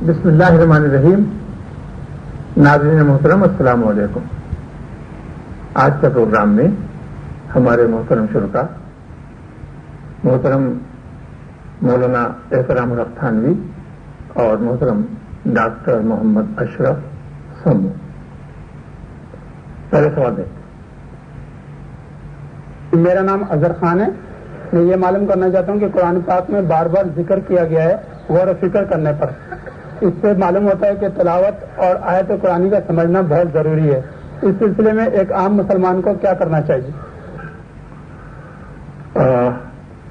بسم اللہ الرحمن الرحیم. ناظرین محترم السلام علیکم. آج کے پروگرام میں ہمارے محترم شرکا محترم مولانا احترام الحق تھانوی اور محترم ڈاکٹر محمد اشرف سمو. پہلے سوال دیں. میرا نام اظہر خان ہے. میں یہ معلوم کرنا چاہتا ہوں کہ قرآن پاک میں بار بار ذکر کیا گیا ہے غور و فکر کرنے پر. اس سے معلوم ہوتا ہے کہ تلاوت اور آیت قرآنی کا سمجھنا بہت ضروری ہے. اس سلسلے میں ایک عام مسلمان کو کیا کرنا چاہیے؟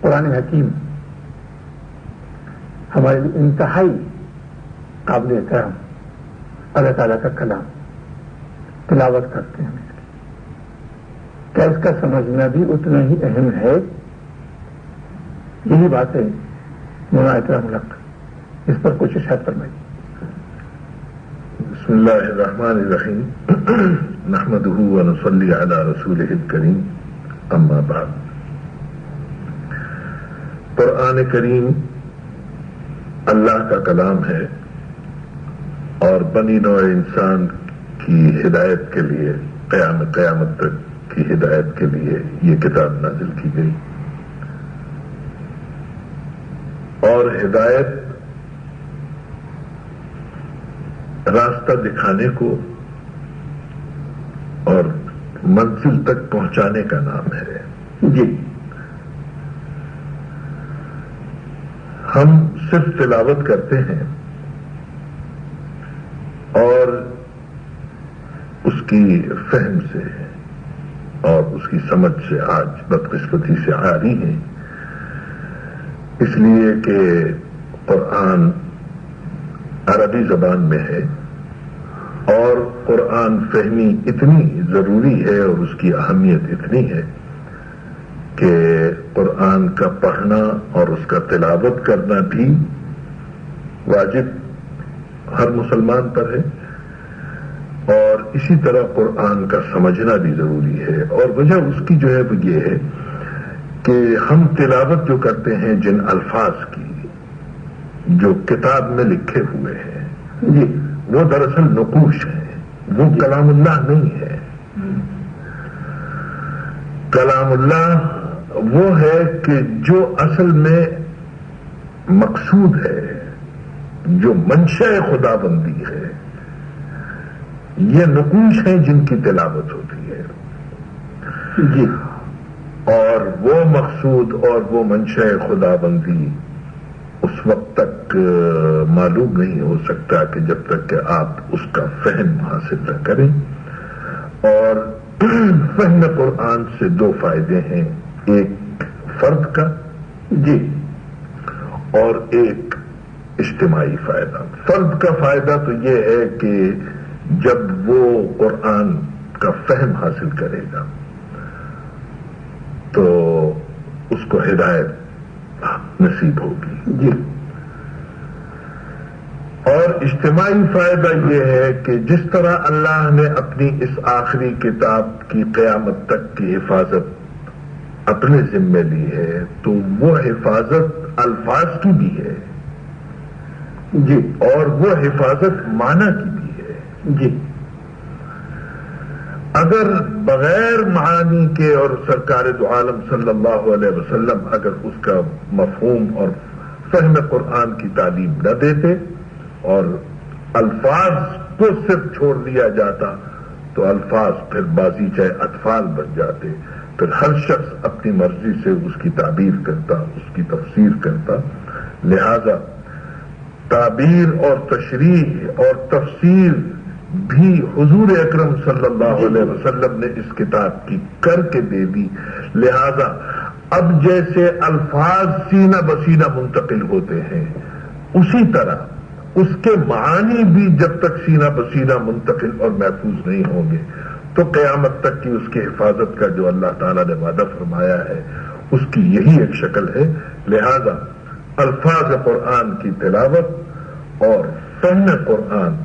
قرآن حکیم ہمارے انتہائی قابل احترام اللہ تعالیٰ کا کلام. تلاوت کرتے ہیں کیا اس کا سمجھنا بھی اتنا ہی اہم ہے؟ یہی بات ہے مولانا احترام الحق, اس پر کچھ ارشاد فرمائیے. بسم اللہ الرحمن الرحیم. نحمده ونصلی علی رسولہ الکریم. اما بعد. قرآن کریم اللہ کا کلام ہے اور بنی نوع انسان کی ہدایت کے لیے قیامت تک کی ہدایت کے لیے یہ کتاب نازل کی گئی. اور ہدایت راستہ دکھانے کو اور منزل تک پہنچانے کا نام ہے. جی, ہم صرف تلاوت کرتے ہیں اور اس کی فہم سے اور اس کی سمجھ سے آج بدقسمتی سے عاری ہیں, اس لیے کہ قرآن عربی زبان میں ہے اور قرآن فہمی اتنی ضروری ہے اور اس کی اہمیت اتنی ہے کہ قرآن کا پڑھنا اور اس کا تلاوت کرنا بھی واجب ہر مسلمان پر ہے, اور اسی طرح قرآن کا سمجھنا بھی ضروری ہے. اور وجہ اس کی جو ہے وہ یہ ہے کہ ہم تلاوت جو کرتے ہیں جن الفاظ کی جو کتاب میں لکھے ہوئے ہیں, جی, وہ دراصل نقوش ہیں, وہ کلام اللہ نہیں ہے. کلام اللہ وہ ہے کہ جو اصل میں مقصود ہے, جو منشأ خدا بندی ہے, یہ نقوش ہیں جن کی تلاوت ہوتی ہے. جی, اور وہ مقصود اور وہ منشأ خدا بندی اس وقت تک معلوم نہیں ہو سکتا کہ جب تک کہ آپ اس کا فہم حاصل نہ کریں. اور فہم قرآن سے دو فائدے ہیں, ایک فرد کا جی, اور ایک اجتماعی فائدہ. فرد کا فائدہ تو یہ ہے کہ جب وہ قرآن کا فہم حاصل کرے گا تو اس کو ہدایت نصیب ہوگی. جی, اور اجتماعی فائدہ یہ ہے کہ جس طرح اللہ نے اپنی اس آخری کتاب کی قیامت تک کی حفاظت اپنے ذمے لی ہے, تو وہ حفاظت الفاظ کی بھی ہے, جی, اور وہ حفاظت معنی کی بھی ہے. جی, اگر بغیر معانی کے اور سرکار دو عالم صلی اللہ علیہ وسلم اگر اس کا مفہوم اور فہم قرآن کی تعلیم نہ دیتے اور الفاظ کو صرف چھوڑ دیا جاتا تو الفاظ پھر بازی چاہے اطفال بن جاتے, پھر ہر شخص اپنی مرضی سے اس کی تعبیر کرتا, اس کی تفسیر کرتا. لہذا تعبیر اور تشریح اور تفسیر بھی حضور اکرم صلی اللہ علیہ وسلم نے اس کتاب کی کر کے دے دی. لہذا اب جیسے الفاظ سینہ بسینہ منتقل ہوتے ہیں, اسی طرح اس کے معانی بھی جب تک سینہ بسینہ منتقل اور محفوظ نہیں ہوں گے تو قیامت تک کی اس کی حفاظت کا جو اللہ تعالیٰ نے وعدہ فرمایا ہے اس کی یہی ایک شکل ہے. لہذا الفاظ قرآن کی تلاوت اور فہم قرآن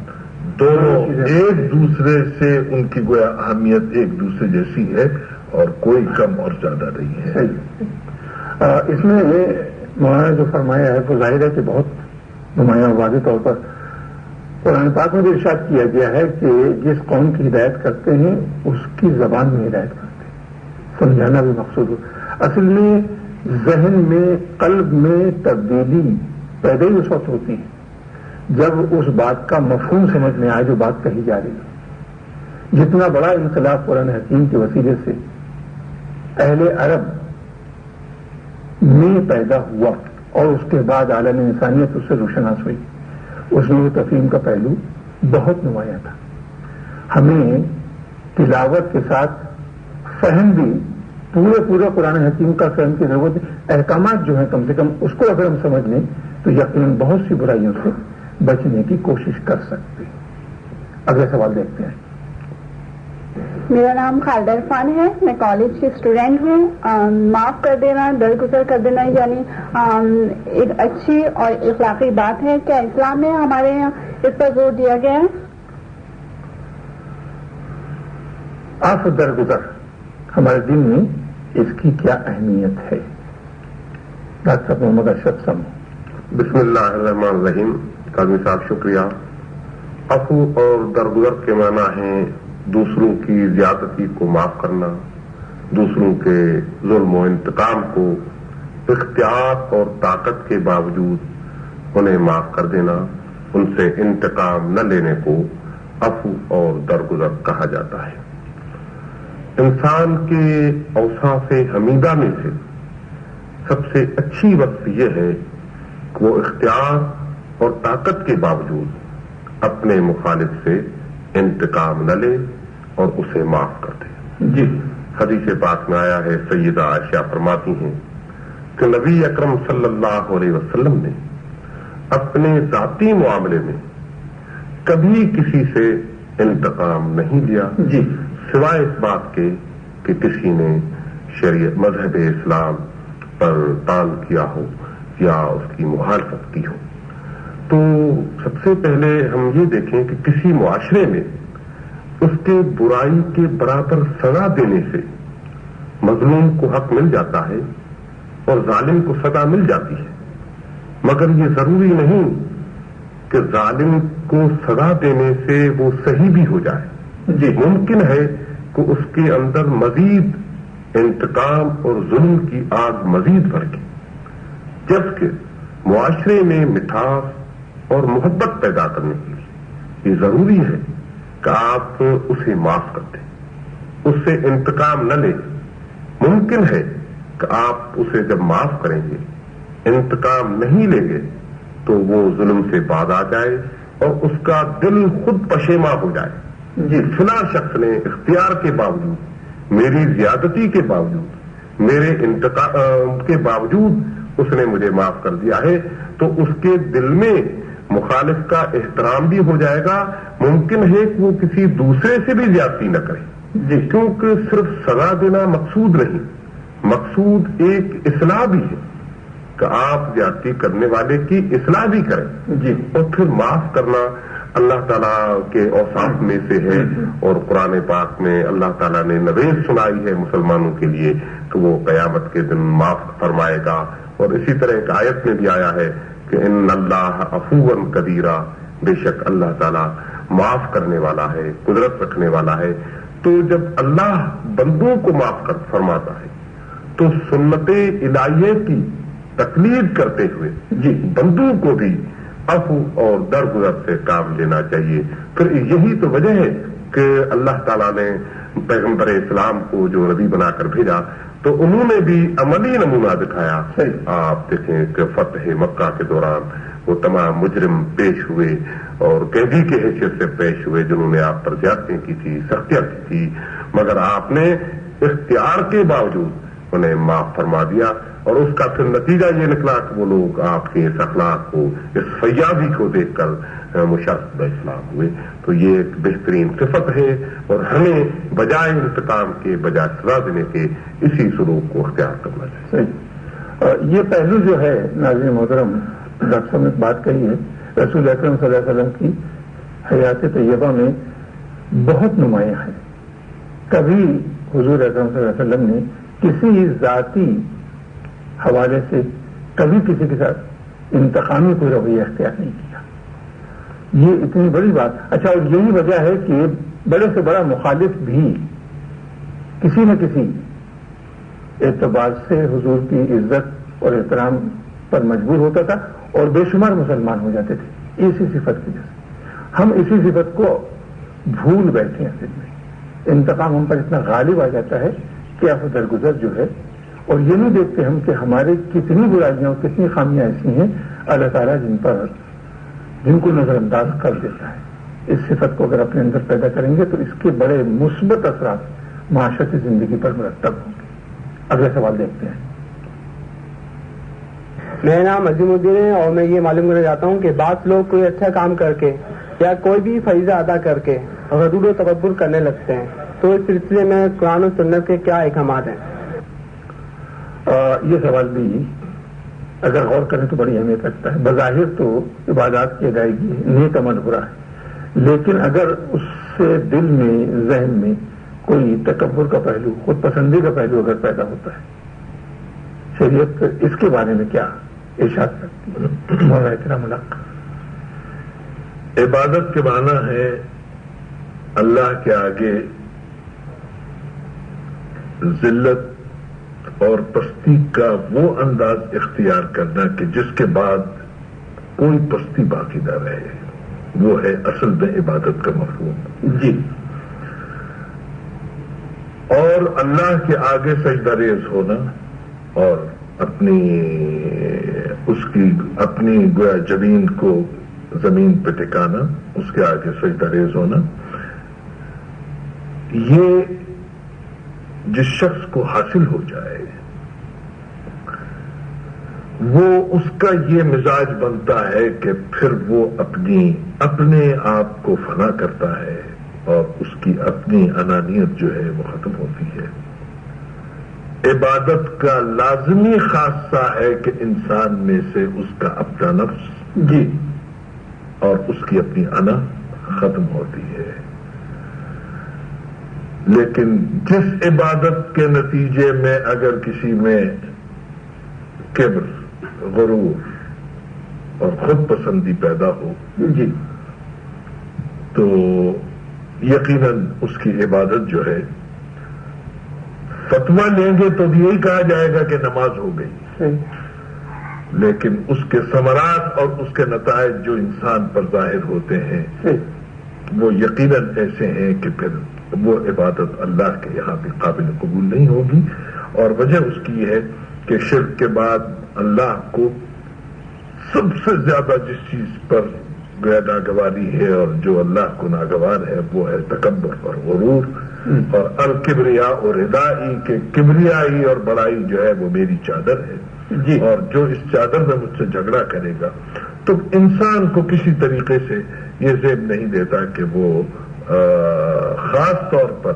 دونوں ایک دوسرے سے ان کی گویا اہمیت ایک دوسرے جیسی ہے اور کوئی کم اور زیادہ نہیں ہے. اس میں یہ مولانا جو فرمایا ہے وہ ظاہر ہے کہ بہت نمایاں واضح طور پر قرآن پاک میں بھی ارشاد کیا گیا ہے کہ جس قوم کی ہدایت کرتے ہیں اس کی زبان میں ہدایت کرتے ہیں، سمجھانا بھی مقصود ہو. اصل میں ذہن میں، قلب میں تبدیلی پیدا ہی اس وقت ہوتی ہے جب اس بات کا مفہوم سمجھ میں آئے جو بات کہی جا رہی ہے. جتنا بڑا انقلاب قرآن حکیم کے وسیلے سے اہل عرب میں پیدا ہوا اور اس کے بعد عالم انسانیت اس سے روشناس ہوئی، اس میں وہ تفہیم کا پہلو بہت نمایاں تھا. ہمیں تلاوت کے ساتھ فہم بھی پورے قرآن حکیم کا فہم کی ضرورت ہے. احکامات جو ہیں کم سے کم اس کو اگر ہم سمجھ لیں تو یقیناً بہت سی برائیوں سے بچنے کی کوشش کر سکتے ہیں. اگلا سوال دیکھتے ہیں. میرا نام خالدہ عرفان ہے، میں کالج کی اسٹوڈینٹ ہوں. معاف کر دینا، درگزر کر دینا یعنی ایک اچھی اور اخلاقی بات ہے. کیا اسلام میں ہمارے یہاں اس پر زور دیا گیا ہے؟ آپ درگزر ہمارے دین میں اس کی کیا اہمیت ہے؟ ڈاکٹر صاحب محمد اشرف سم. بسم اللہ الرحمن الرحیم. قاضی صاحب شکریہ. عفو اور درگزر کے معنی ہیں دوسروں کی زیادتی کو معاف کرنا، دوسروں کے ظلم و انتقام کو اختیار اور طاقت کے باوجود انہیں معاف کر دینا، ان سے انتقام نہ لینے کو عفو اور درگزر کہا جاتا ہے. انسان کے اوصاف حمیدہ میں سے سب سے اچھی وصف یہ ہے کہ وہ اختیار اور طاقت کے باوجود اپنے مخالف سے انتقام نہ لے اور اسے معاف کر دے. جی حدیث پاک میں آیا ہے، سیدہ عائشہ فرماتی ہیں کہ نبی اکرم صلی اللہ علیہ وسلم نے اپنے ذاتی معاملے میں کبھی کسی سے انتقام نہیں لیا، جی سوائے اس بات کے کہ کسی نے شریعت مذہب اسلام پر طعن کیا ہو یا اس کی مخالفت کی ہو. تو سب سے پہلے ہم یہ دیکھیں کہ کسی معاشرے میں اس کے برائی کے برابر سزا دینے سے مظلوم کو حق مل جاتا ہے اور ظالم کو سزا مل جاتی ہے، مگر یہ ضروری نہیں کہ ظالم کو سزا دینے سے وہ صحیح بھی ہو جائے. جی ممکن ہے کہ اس کے اندر مزید انتقام اور ظلم کی آگ مزید بڑھ گئی، جبکہ معاشرے میں مٹھاس اور محبت پیدا کرنے کے لیے یہ ضروری ہے کہ آپ اسے معاف کر دیں، اس سے انتقام نہ لیں. ممکن ہے کہ آپ اسے جب معاف کریں گے، انتقام نہیں لیں گے تو وہ ظلم سے باز آ جائے اور اس کا دل خود پشیماں ہو جائے. جی فلاں شخص نے اختیار کے باوجود، میری زیادتی کے باوجود، میرے انتقام کے باوجود اس نے مجھے معاف کر دیا ہے، تو اس کے دل میں مخالف کا احترام بھی ہو جائے گا. ممکن ہے کہ وہ کسی دوسرے سے بھی زیادتی نہ کرے. جی کیونکہ صرف سزا دینا مقصود نہیں، مقصود ایک اصلاح بھی ہے کہ آپ زیادتی کرنے والے کی اصلاح بھی کریں. جی اور پھر معاف کرنا اللہ تعالیٰ کے اوصاف میں سے ہے، اور قرآن پاک میں اللہ تعالیٰ نے نوید سنائی ہے مسلمانوں کے لیے کہ وہ قیامت کے دن معاف فرمائے گا. اور اسی طرح ایک آیت میں بھی آیا ہے کہ ان اللہ عفوا قدیرا، بے شک اللہ تعالیٰ معاف کرنے والا ہے، قدرت رکھنے والا ہے. تو جب اللہ بندوں کو معاف فرماتا ہے تو سنت الہیہ کی تقلید کرتے ہوئے جی بندوں کو بھی عفو اور درگزر سے کام لینا چاہیے. پھر یہی تو وجہ ہے کہ اللہ تعالیٰ نے پیغمبر اسلام کو جو نبی بنا کر بھیجا تو انہوں نے بھی عملی نمونہ دکھایا. آپ دیکھیں کہ فتح مکہ کے دوران وہ تمام مجرم پیش ہوئے اور قیدی کے حیثیت سے پیش ہوئے جنہوں نے آپ پر زیادتیاں کی تھی، سختیاں کی تھی، مگر آپ نے اختیار کے باوجود انہیں معاف فرما دیا. اور اس کا پھر نتیجہ یہ نکلا کہ وہ لوگ آپ کے اس اخلاق کو، اس فیاضی کو دیکھ کر مشرف اسلام ہوئے. تو یہ ایک بہترین صفت ہے اور ہمیں بجائے انتقام کے، بجائے سزا دینے کے اسی سلوک کو اختیار کرنا چاہیے. یہ پہلو جو ہے ناظرین محترم، ڈاکٹر صاحب نے بات کہی ہے، رسول اکرم صلی اللہ علیہ وسلم کی حیات طیبہ میں بہت نمایاں ہے. کبھی حضور اکرم صلی اللہ علیہ وسلم نے کسی ذاتی حوالے سے کبھی کسی کے ساتھ انتقامی کوئی رویہ اختیار نہیں کیا، یہ اتنی بڑی بات. اچھا، اور یہی وجہ ہے کہ بڑے سے بڑا مخالف بھی کسی نہ کسی اعتبار سے حضور کی عزت اور احترام پر مجبور ہوتا تھا اور بے شمار مسلمان ہو جاتے تھے اسی صفت کی وجہ سے. ہم اسی صفت کو بھول بیٹھے ہیں دل میں. انتقام ہم پر اتنا غالب آ جاتا ہے کہ اب درگزر جو ہے، اور یہ نہیں دیکھتے ہم کہ ہمارے کتنی برائیاں اور کتنی خامیاں ایسی ہیں اللہ تعالیٰ جن کو نظر انداز کر دیتا ہے. اس صفت کو اگر اپنے اندر پیدا کریں گے تو اس کے بڑے مثبت اثرات معاشرتی زندگی پر مرتب ہوں گے. اگلا سوال دیکھتے ہیں. میرا نام عظیم الدین ہے اور میں یہ معلوم کرنا چاہتا ہوں کہ بعض لوگ کوئی اچھا کام کر کے یا کوئی بھی فریضہ ادا کر کے غرور و تکبر کرنے لگتے ہیں، تو اس سلسلے میں قرآن و سنت کے کیا احکامات ہیں؟ یہ سوال بھی اگر غور کریں تو بڑی اہمیت رکھتا ہے. بظاہر تو عبادات کی ادائیگی نیک عمل ہو رہا ہے، لیکن اگر اس سے دل میں ذہن میں کوئی تکبر کا پہلو، خود پسندی کا پہلو اگر پیدا ہوتا ہے، شریعت اس کے بارے میں کیا ارشاد کرتی ہے؟ مولانا اکرام الحق. عبادت کے معنی ہے اللہ کے آگے ذلت اور پستی کا وہ انداز اختیار کرنا کہ جس کے بعد کوئی پستی باقی نہ رہے. وہ ہے اصل میں عبادت کا مفہوم. جی. اور اللہ کے آگے سجدہ ریز ہونا اور اپنی گویا جبین کو زمین پہ ٹکانا، اس کے آگے سجدہ ریز ہونا، یہ جس شخص کو حاصل ہو جائے وہ اس کا یہ مزاج بنتا ہے کہ پھر وہ اپنے آپ کو فنا کرتا ہے اور اس کی اپنی انانیت جو ہے وہ ختم ہوتی ہے. عبادت کا لازمی خاصہ ہے کہ انسان میں سے اس کا اپنا نفس جی اور اس کی اپنی انا ختم ہوتی ہے. لیکن جس عبادت کے نتیجے میں اگر کسی میں کبر، غرور اور خود پسندی پیدا ہو جی تو یقیناً اس کی عبادت جو ہے، فتویٰ لیں گے تو یہی کہا جائے گا کہ نماز ہو گئی، لیکن اس کے ثمرات اور اس کے نتائج جو انسان پر ظاہر ہوتے ہیں وہ یقیناً ایسے ہیں کہ پھر وہ عبادت اللہ کے یہاں بھی قابل قبول نہیں ہوگی. اور وجہ اس کی ہے کہ شرک کے بعد اللہ کو سب سے زیادہ جس چیز پر ناگواری ہے اور جو اللہ کو ناگوار ہے وہ ہے تکبر اور غرور اور الکبریا اور ردائی، کہ کبریائی اور بڑائی جو ہے وہ میری چادر ہے جی. اور جو اس چادر میں مجھ سے جھگڑا کرے گا تو انسان کو کسی طریقے سے یہ زیب نہیں دیتا کہ وہ خاص طور پر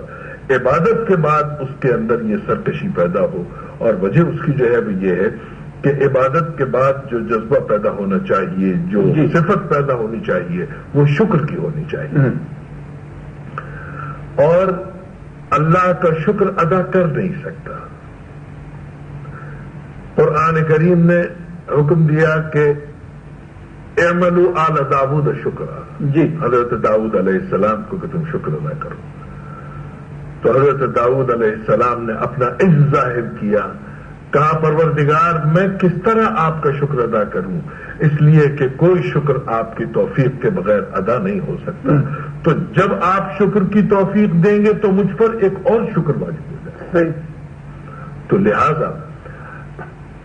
عبادت کے بعد اس کے اندر یہ سرکشی پیدا ہو. اور وجہ اس کی جو ہے وہ یہ ہے کہ عبادت کے بعد جو جذبہ پیدا ہونا چاہیے، جو صفت پیدا ہونی چاہیے، وہ شکر کی ہونی چاہیے. اور اللہ کا شکر ادا کر نہیں سکتا. قرآن کریم نے حکم دیا کہ اعملوا آل داؤد شکرا. جی. حضرت داؤد علیہ السلام کو کہ تم شکر ادا کرو. تو حضرت داؤد علیہ السلام نے اپنا عجز ظاہر کیا، کہا پروردگار میں کس طرح آپ کا شکر ادا کروں، اس لیے کہ کوئی شکر آپ کی توفیق کے بغیر ادا نہیں ہو سکتا. تو جب آپ شکر کی توفیق دیں گے تو مجھ پر ایک اور شکر واجب ہو جائے. تو لہذا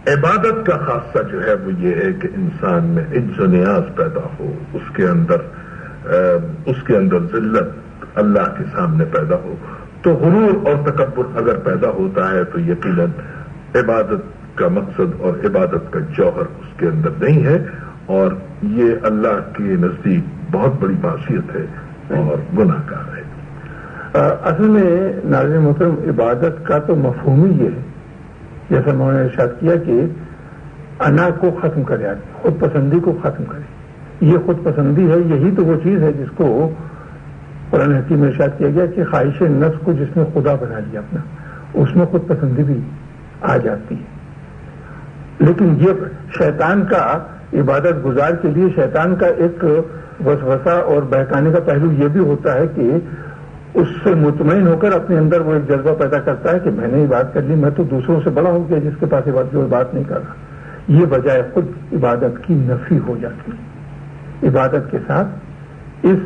عبادت کا خاصہ جو ہے وہ یہ ہے کہ انسان میں عجز و نیاز پیدا ہو، اس کے اندر ذلت اللہ کے سامنے پیدا ہو. تو غرور اور تکبر اگر پیدا ہوتا ہے تو یقیناً عبادت کا مقصد اور عبادت کا جوہر اس کے اندر نہیں ہے، اور یہ اللہ کے نزدیک بہت بڑی معصیت ہے اور گناہ گار ہے. اصل میں ناظرین محترم، عبادت کا تو مفہوم ہی یہ ہے، جیسا میں نے ارشاد کیا کہ انا کو ختم کرے، خود پسندی کو ختم کرے. یہ خود پسندی ہے، یہی تو وہ چیز ہے جس کو قرآن حکیم میں ارشاد کیا گیا کہ خواہش نفس کو جس نے خدا بنا لیا اپنا، اس میں خود پسندی بھی آ جاتی ہے. لیکن یہ شیطان کا عبادت گزار کے لیے شیطان کا ایک وسوسہ اور بہکانے کا پہلو یہ بھی ہوتا ہے کہ اس سے مطمئن ہو کر اپنے اندر وہ ایک جذبہ پیدا کرتا ہے کہ میں نے عبادت کر لی، میں تو دوسروں سے بڑا ہو گیا جس کے پاس عبادت نہیں کر رہا۔ یہ بجائے خود عبادت کی نفی ہو جاتی ہے۔ عبادت کے ساتھ اس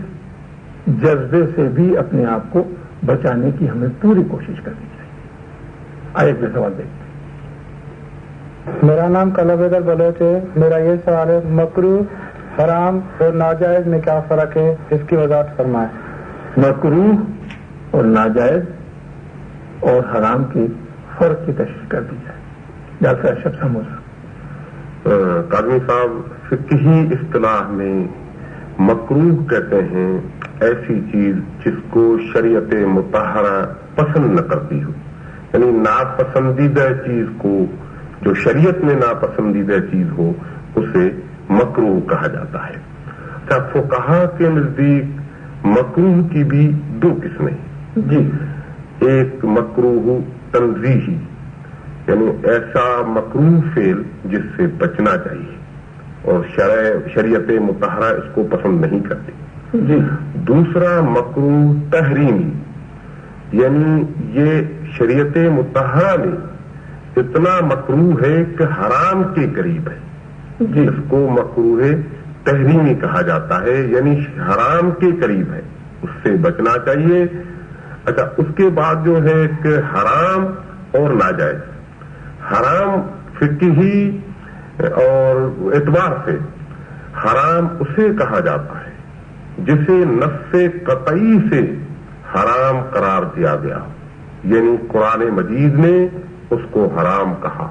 جذبے سے بھی اپنے آپ کو بچانے کی ہمیں پوری کوشش کرنی چاہیے۔ آئے اگلے سوال دیکھتے ہیں۔ میرا نام کلب حیدر بلوچ ہے۔ میرا یہ سوال ہے، مکروہ، حرام اور ناجائز میں کیا فرق ہے، اس کی وضاحت فرمائیں۔ مکروہ اور ناجائز اور حرام کے فرق کی تشریح کر دی جائے۔ ڈاکٹر اشرف سموسا۔ قاضی صاحب، فقہی اصطلاح میں مکروہ کہتے ہیں ایسی چیز جس کو شریعت مطہرہ پسند نہ کرتی ہو، یعنی ناپسندیدہ چیز کو جو شریعت میں ناپسندیدہ چیز ہو اسے مکروہ کہا جاتا ہے۔ اچھا، فقہا کے نزدیک مکروہ کی بھی دو قسمیں ہیں جی۔ ایک مکروہ تنزیہی، یعنی ایسا مکروہ فعل جس سے بچنا چاہیے اور شریعت مطہرہ اس کو پسند نہیں کرتی۔ جی۔ دوسرا مکروہ تحریمی، یعنی یہ شریعت مطہرہ میں اتنا مکروہ ہے کہ حرام کے قریب ہے، جی۔ اس کو مکروہ تحریمی کہا جاتا ہے، یعنی حرام کے قریب ہے، اس سے بچنا چاہیے۔ اچھا، اس کے بعد جو ہے کہ حرام اور ناجائز۔ حرام فقہی اور اعتبار سے حرام اسے کہا جاتا ہے جسے نص قطعی سے حرام قرار دیا گیا، یعنی قرآن مجید نے اس کو حرام کہا،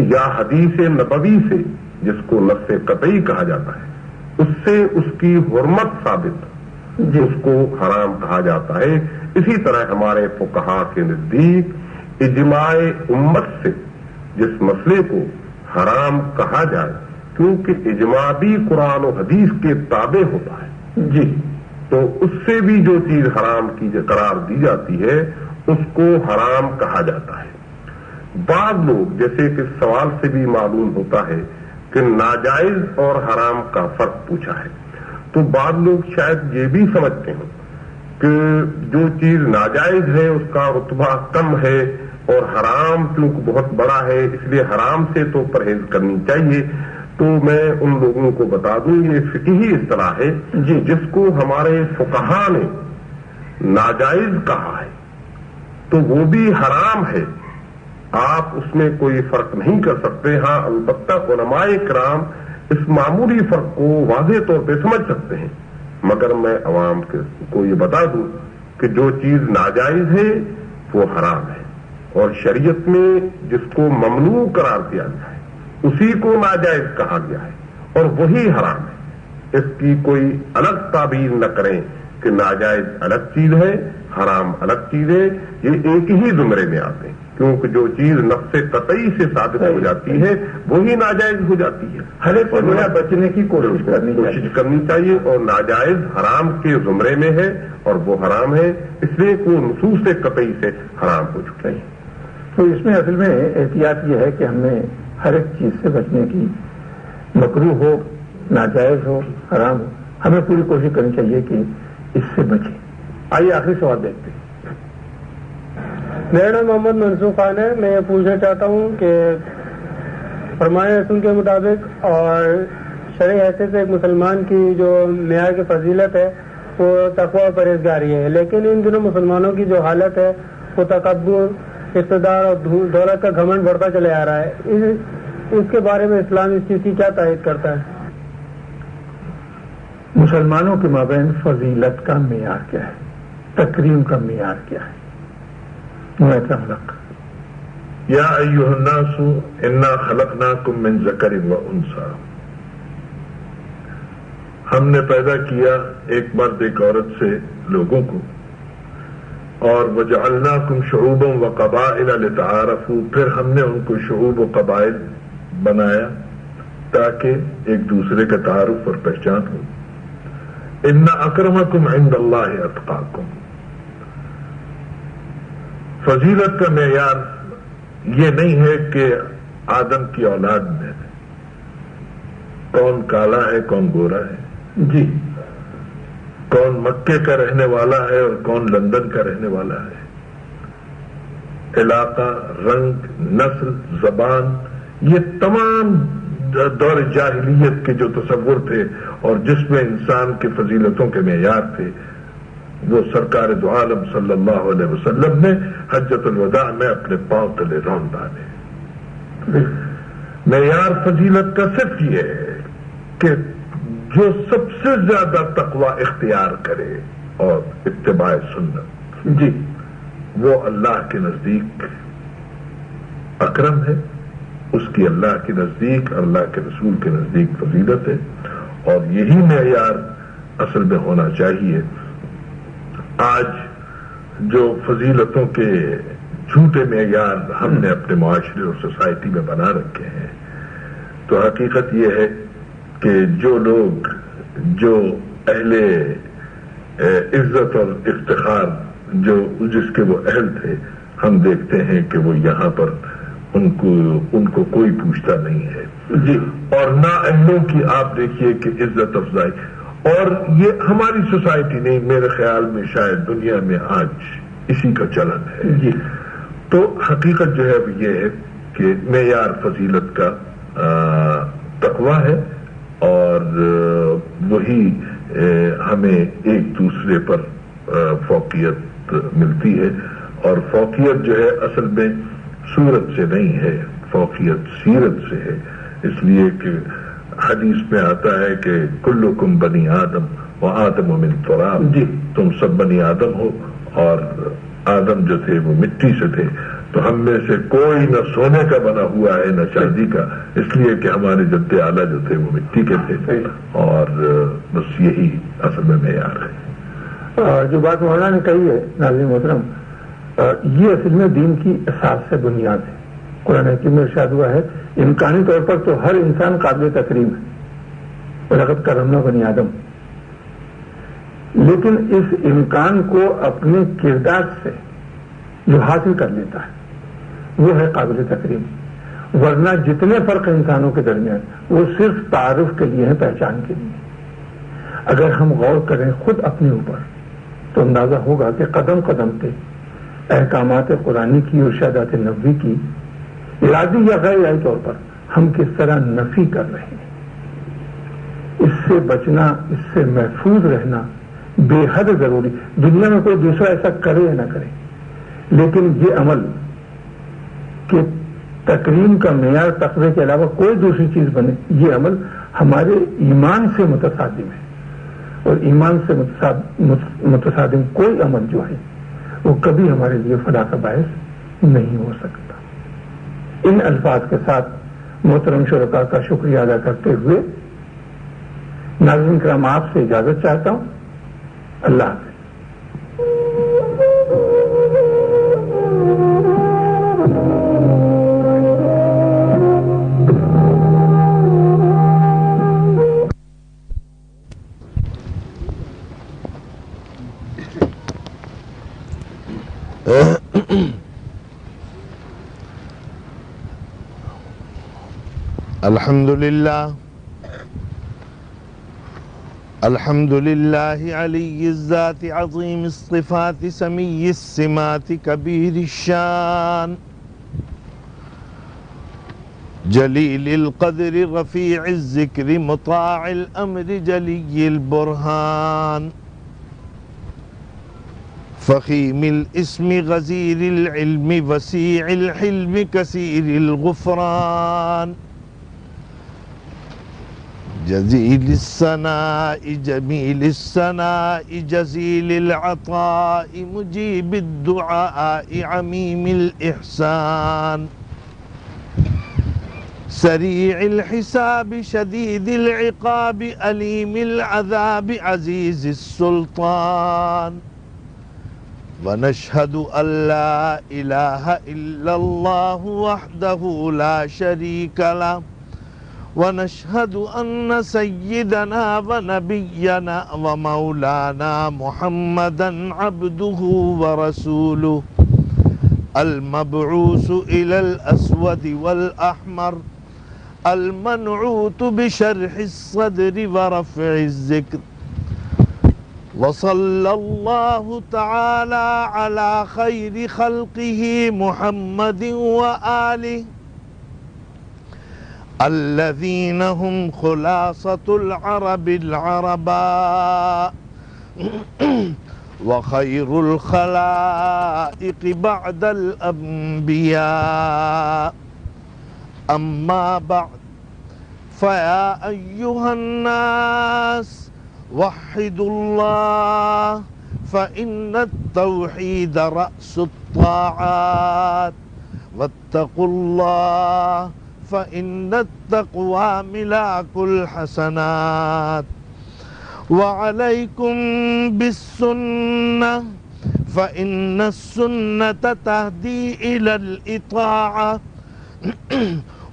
یا حدیث نبوی سے جس کو نص قطعی کہا جاتا ہے اس سے اس کی حرمت ثابت، اس کو حرام کہا جاتا ہے۔ اسی طرح ہمارے فقہا کے نزدیک اجماع امت سے جس مسئلے کو حرام کہا جائے، کیونکہ اجماع بھی قرآن و حدیث کے تابع ہوتا ہے، جی، تو اس سے بھی جو چیز حرام کی قرار دی جاتی ہے اس کو حرام کہا جاتا ہے۔ بعض لوگ، جیسے کہ سوال سے بھی معلوم ہوتا ہے کہ ناجائز اور حرام کا فرق پوچھا ہے، تو بعض لوگ شاید یہ بھی سمجھتے ہیں کہ جو چیز ناجائز ہے اس کا رتبہ کم ہے اور حرام چونکہ بہت بڑا ہے اس لیے حرام سے تو پرہیز کرنی چاہیے۔ تو میں ان لوگوں کو بتا دوں یہ فقہی اصطلاح ہے جس کو ہمارے فقہا نے ناجائز کہا ہے تو وہ بھی حرام ہے، آپ اس میں کوئی فرق نہیں کر سکتے۔ ہاں، البتہ علماء کرام اس معمولی فرق کو واضح طور پہ سمجھ سکتے ہیں، مگر میں عوام کو یہ بتا دوں کہ جو چیز ناجائز ہے وہ حرام ہے، اور شریعت میں جس کو ممنوع قرار دیا گیا ہے اسی کو ناجائز کہا گیا ہے اور وہی حرام ہے۔ اس کی کوئی الگ تعبیر نہ کریں کہ ناجائز الگ چیز ہے، حرام الگ چیز ہے، یہ ایک ہی زمرے میں آتے ہیں، کیونکہ جو چیز نفس قطعی سے ثابت ہو جاتی ہے وہی ناجائز ہو جاتی ہے۔ ہر ایک کو بچنے کی کوشش کرنی چاہیے، اور ناجائز حرام کے زمرے میں ہے اور وہ حرام ہے، اس لیے وہ نصوص قطعی سے حرام ہو چکا ہے۔ تو اس میں اصل میں احتیاط یہ ہے کہ ہمیں ہر ایک چیز سے بچنے کی، مکروہ ہو، ناجائز ہو، حرام ہو، ہمیں پوری کوشش کرنی چاہیے کہ اس سے بچیں۔ آئیے آخری سوال دیکھتے ہیں۔ میرا نام محمد منصور خان ہے۔ میں یہ پوچھنا چاہتا ہوں کہ فرمان رسول کے مطابق اور شرعی حیثیت سے ایک مسلمان کی جو معیار کی فضیلت ہے وہ تقوی و پرہیزگاری ہے، لیکن ان دنوں مسلمانوں کی جو حالت ہے وہ تکبر، اقتدار اور دولت کا گھمنڈ بڑھتا چلے آ رہا ہے۔ اس کے بارے میں اسلام اس چیز کی کیا تائید کرتا ہے؟ مسلمانوں کے مابین فضیلت کا معیار کیا ہے، تکریم کا معیار کیا ہے؟ یا ایھا الناس انا خلقناکم من ذکر و انثی، ہم نے پیدا کیا ایک مرد ایک عورت سے لوگوں کو، اور وجعلناکم شعوبا و قبائل لتعارفوا، پھر ہم نے ان کو شعوب و قبائل بنایا تاکہ ایک دوسرے کا تعارف اور پہچان ہو۔ ان اکرمکم عند اللہ اتقاکم، فضیلت کا معیار یہ نہیں ہے کہ آدم کی اولاد میں کون کالا ہے کون گورا ہے، جی، کون مکے کا رہنے والا ہے اور کون لندن کا رہنے والا ہے، علاقہ، رنگ، نسل، زبان، یہ تمام دور جاہلیت کے جو تصور تھے اور جس میں انسان کی فضیلتوں کے معیار تھے، وہ سرکار دو عالم صلی اللہ علیہ وسلم نے حجۃ الوداع میں اپنے پاؤں تلے رون ڈالے۔ معیار فضیلت کا صرف یہ ہے کہ جو سب سے زیادہ تقوی اختیار کرے اور اتباع سنت، جی، وہ اللہ کے نزدیک اکرم ہے، اس کی اللہ کے نزدیک، اللہ کے رسول کے نزدیک فضیلت ہے، اور یہی معیار اصل میں ہونا چاہیے۔ آج جو فضیلتوں کے جھوٹے معیار ہم نے اپنے معاشرے اور سوسائٹی میں بنا رکھے ہیں، تو حقیقت یہ ہے کہ جو لوگ جو اہل عزت اور افتخار جس کے وہ اہل تھے، ہم دیکھتے ہیں کہ وہ یہاں پر ان کو کوئی پوچھتا نہیں ہے، جی، اور نا اہلوں کی آپ دیکھیے کہ عزت افزائی، اور یہ ہماری سوسائٹی نہیں، میرے خیال میں شاید دنیا میں آج اسی کا چلن ہے، جی۔ تو حقیقت جو ہے وہ یہ ہے کہ معیار فضیلت کا تقوی ہے، اور وہی ہمیں ایک دوسرے پر فوقیت ملتی ہے، اور فوقیت جو ہے اصل میں صورت سے نہیں ہے، فوقیت سیرت سے ہے، اس لیے کہ حدیث میں آتا ہے کہ کلکم بنی آدم و آدم من تراب، جی، تم سب بنی آدم ہو، اور آدم جو تھے وہ مٹی سے تھے، تو ہم میں سے کوئی نہ سونے کا بنا ہوا ہے نہ چاندی کا، اس لیے کہ ہمارے جد اعلیٰ جو تھے وہ مٹی کے تھے، اور بس یہی اصل میں معیار ہے۔ جو بات مولانا نے کہی ہے ناظرین محترم، یہ اصل میں دین کی اساس سے بنیاد ہے۔ قرآن حکیم میں ارشاد ہوا ہے امکانی طور پر تو ہر انسان قابل تکریم ہے، وَلَقَدْ كَرَّمْنَا بَنِي آدم، لیکن اس امکان کو اپنے کردار سے جو حاصل کر لیتا ہے وہ ہے قابل تکریم، ورنہ جتنے فرق انسانوں کے درمیان وہ صرف تعارف کے لیے ہیں، پہچان کے لیے۔ اگر ہم غور کریں خود اپنے اوپر تو اندازہ ہوگا کہ قدم قدم پہ احکامات قرآنی کی، ارشادات نبوی کی ارادی یا غیر ارادی طور پر ہم کس طرح نفی کر رہے ہیں۔ اس سے بچنا، اس سے محفوظ رہنا بے حد ضروری۔ دنیا میں کوئی دوسرا ایسا کرے یا نہ کرے، لیکن یہ عمل کہ تکریم کا معیار تقوی کے علاوہ کوئی دوسری چیز بنے، یہ عمل ہمارے ایمان سے متصادم ہے، اور ایمان سے متصادم کوئی عمل جو ہے وہ کبھی ہمارے لیے فلاح کا باعث نہیں ہو سکتا۔ ان الفاظ کے ساتھ محترم شرکاء کا شکریہ ادا کرتے ہوئے ناظرین کرام آپ سے اجازت چاہتا ہوں۔ اللہ حافظ۔ الحمد لله علي الذات عظيم الصفات سمي السمات كبير الشان جليل القدر رفيع الذكر مطاع الأمر جلي البرهان فخيم الاسم غزير العلم وسيع الحلم كثير الغفران جزيل الثناء جميل الثناء جزيل العطاء مجيب الدعاء عميم الإحسان سريع الحساب شديد العقاب أليم العذاب عزيز السلطان ونشهد أن لا إله إلا الله وحده لا شريك له ونشهد أن سيدنا ونبينا ومولانا محمدًا عبده ورسوله المبعوث إلى الأسود والأحمر المنعوت بشرح الصدر ورفع الذكر. وصلى الله تعالى على خير خلقه محمد وآله الذين هم خلاصة العرب العرباء وخير الخلائق بعد الأنبياء. أما بعد، فيا أيها الناس وحدوا الله، فإن التوحيد رأس الطاعات، واتقوا الله فإن التقوى ملاك الحسنات. وعليكم بالسنة، فإن السنة تهدي إلى الإطاعة،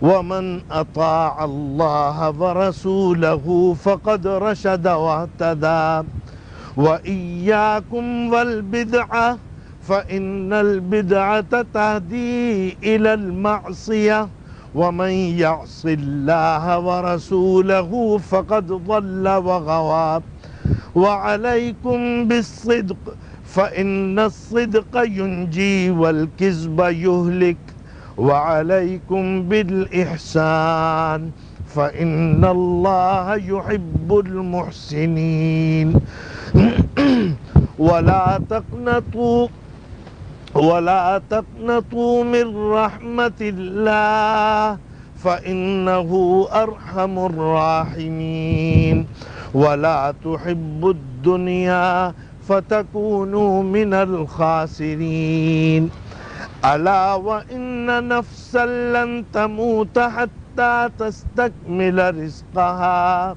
ومن أطاع الله ورسوله فقد رشد واهتدى. وإياكم والبدعة، فإن البدعة تهدي إلى المعصية، ومن يعص الله ورسوله فقد ضل وغوى. وعليكم بالصدق، فإن الصدق ينجي والكذب يهلك. وعليكم بالإحسان، فإن الله يحب المحسنين. ولا تقنطوا من رحمة الله، فإنه أرحم الراحمين. ولا تحبوا الدنيا فتكونوا من الخاسرين. ألا وإن نفسا لن تموت حتى تستكمل رزقها،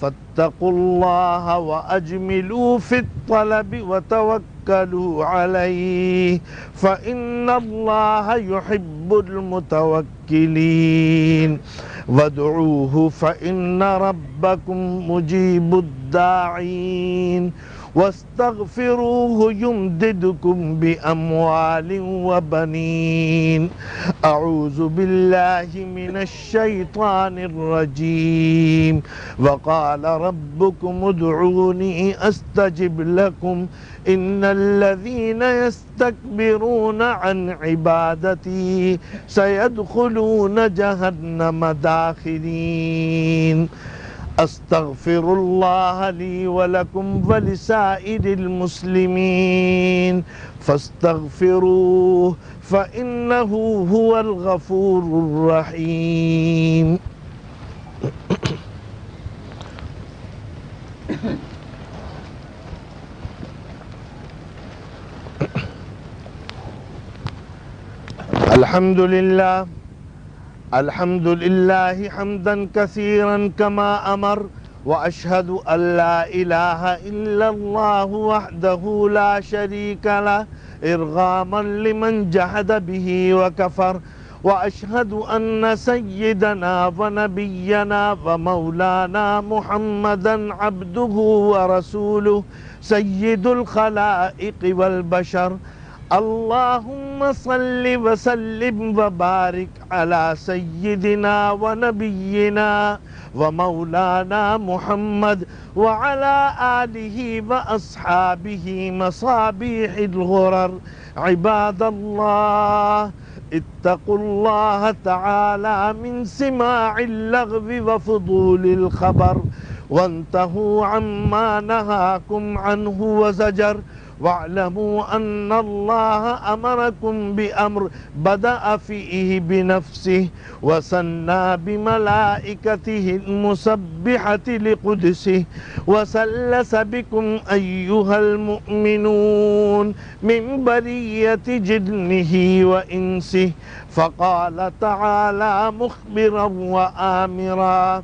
فاتقوا الله وأجملوا في الطلب وتوكلوا عليه، فإن الله يحب المتوكلين. وادعوه فإن ربكم مجيب الداعين. واستغفروه يمددكم بأموال وبنين. أعوذ بالله من الشيطان الرجيم. وقال ربكم ادعوني أستجب لكم إن الذين يستكبرون عن عبادتي سيدخلون جهنم داخرين. أستغفر الله لي ولكم ولسائر المسلمين فاستغفروه فإنه هو الغفور الرحيم. الحمد لله حمدا كثيرا كما أمر، وأشهد أن لا إله إلا الله وحده لا شريك له إرغاما لمن جحد به وكفر. وأشهد أن سيدنا ونبينا ومولانا محمدا عبده ورسوله سيد الخلائق والبشر. اللهم صل وسلم وبارك على سيدنا ونبينا ومولانا محمد وعلى آله وأصحابه مصابيح الغرر. عباد الله، اتقوا الله تعالى من سماع اللغو وفضول الخبر، وانتهوا عما نهاكم عنه وزجر. واعلموا أن الله أمركم بأمر بدأ فيه بنفسه وثنى بملائكته المسبحة لقدسه، وسلس بكم أيها المؤمنون من برية جنه وإنسه، فقال تعالى مخبرا وآمرا: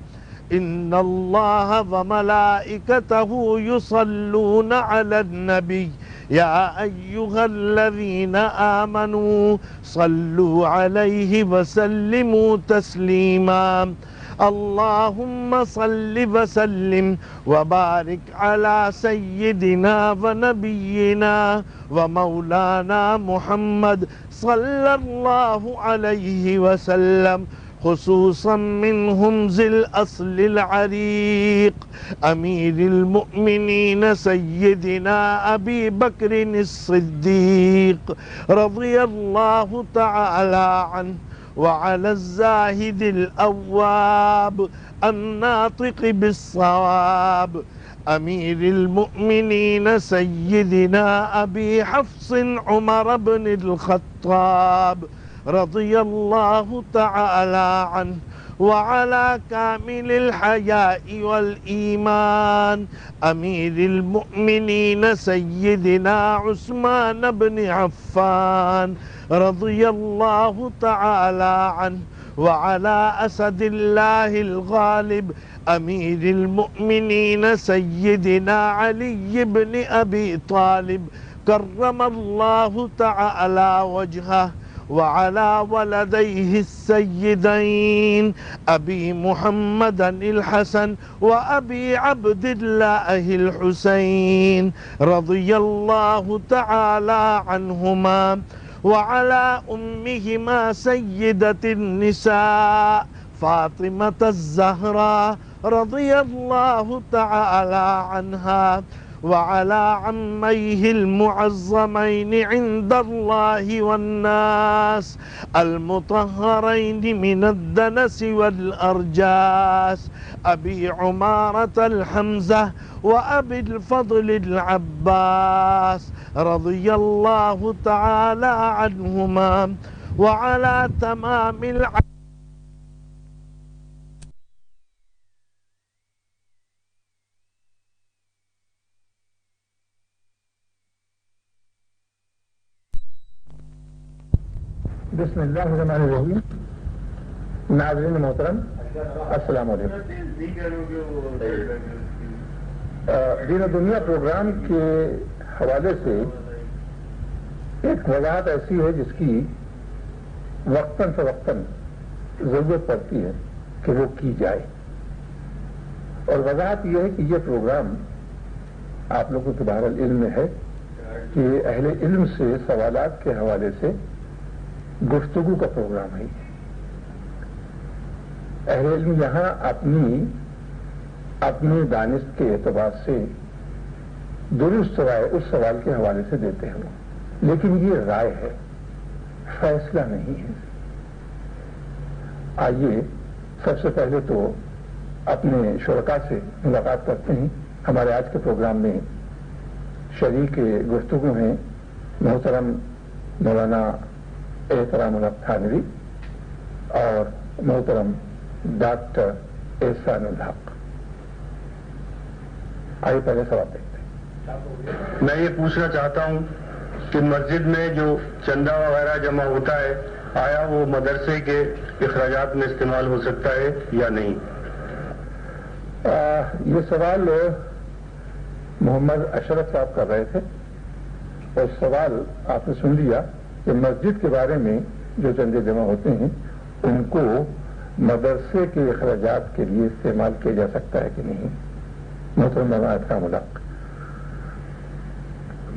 إن الله وملائكته يصلون على النبي يا أيها الذين آمنوا صلوا عليه وسلموا تسليما. اللهم صل وسلم وبارك على سيدنا ونبينا ومولانا محمد صلى الله عليه وسلم. خصوصا منهم ذي الأصل العريق أمير المؤمنين سيدنا أبي بكر الصديق رضي الله تعالى عنه، وعلى الزاهد الأواب الناطق بالصواب أمير المؤمنين سيدنا أبي حفص عمر بن الخطاب رضي الله تعالى عنه، وعلى كامل الحياء والإيمان أمير المؤمنين سيدنا عثمان بن عفان رضي الله تعالى عنه، وعلى أسد الله الغالب أمير المؤمنين سيدنا علي بن أبي طالب كرم الله تعالى وجهه، وعلى ولديه السيدين أبي محمد الحسن وأبي عبد الله الحسين رضي الله تعالى عنهما، وعلى أمهما سيدة النساء فاطمة الزهراء رضي الله تعالى عنها، وعلى عميه المعظمين عند الله والناس المطهرين من الدنس والأرجاس أبي عمارة الحمزة وأبي الفضل العباس رضي الله تعالى عنهما، وعلى تمام بسم اللہ الرحمن الرحیم. ناظرین محترم السلام علیکم. دین و دنیا پروگرام کے حوالے سے ایک وضاحت ایسی ہے جس کی وقتاً فوقتاً ضرورت پڑتی ہے کہ وہ کی جائے، اور وضاحت یہ ہے کہ یہ پروگرام آپ لوگوں کے بہرحال علم میں ہے کہ اہل علم سے سوالات کے حوالے سے گفتگو کا پروگرام ہے. اہل علم یہاں اپنی دانست کے اعتبار سے درست رائے اس سوال کے حوالے سے دیتے ہیں، لیکن یہ رائے ہے، فیصلہ نہیں ہے. آئیے سب سے پہلے تو اپنے شرکاء سے ملاقات کرتے ہیں. ہمارے آج کے پروگرام میں شریک گفتگو ہیں محترم مولانا احترام الحق تھانوی اور محترم ڈاکٹر احسان الحق. آئیے پہلے سوال دیکھتے ہیں. میں یہ پوچھنا چاہتا ہوں کہ مسجد میں جو چندہ وغیرہ جمع ہوتا ہے آیا وہ مدرسے کے اخراجات میں استعمال ہو سکتا ہے یا نہیں؟ یہ سوال محمد اشرف صاحب کر رہے تھے، اور سوال آپ نے سن لیا کہ مسجد کے بارے میں جو چندے جمع ہوتے ہیں ان کو مدرسے کے اخراجات کے لیے استعمال کیا جا سکتا ہے کہ نہیں. محترم مولانا احترام الحق.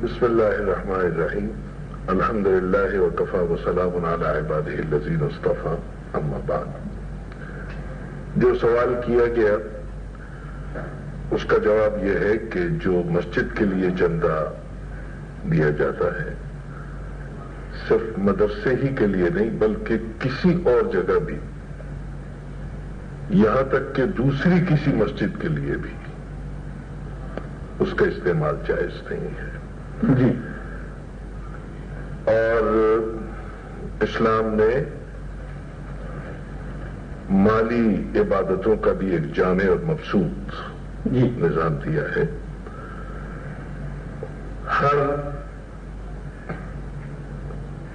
بسم اللہ الرحمن الرحیم. الحمد للہ وکفی وسلام علی عبادہ الذین اصطفی. اما بعد، جو سوال کیا گیا اس کا جواب یہ ہے کہ جو مسجد کے لیے چندہ دیا جاتا ہے صرف مدرسے ہی کے لیے نہیں بلکہ کسی اور جگہ بھی، یہاں تک کہ دوسری کسی مسجد کے لیے بھی اس کا استعمال جائز نہیں ہے. جی. اور اسلام نے مالی عبادتوں کا بھی ایک جامع اور مبسوط نظام دیا ہے. ہر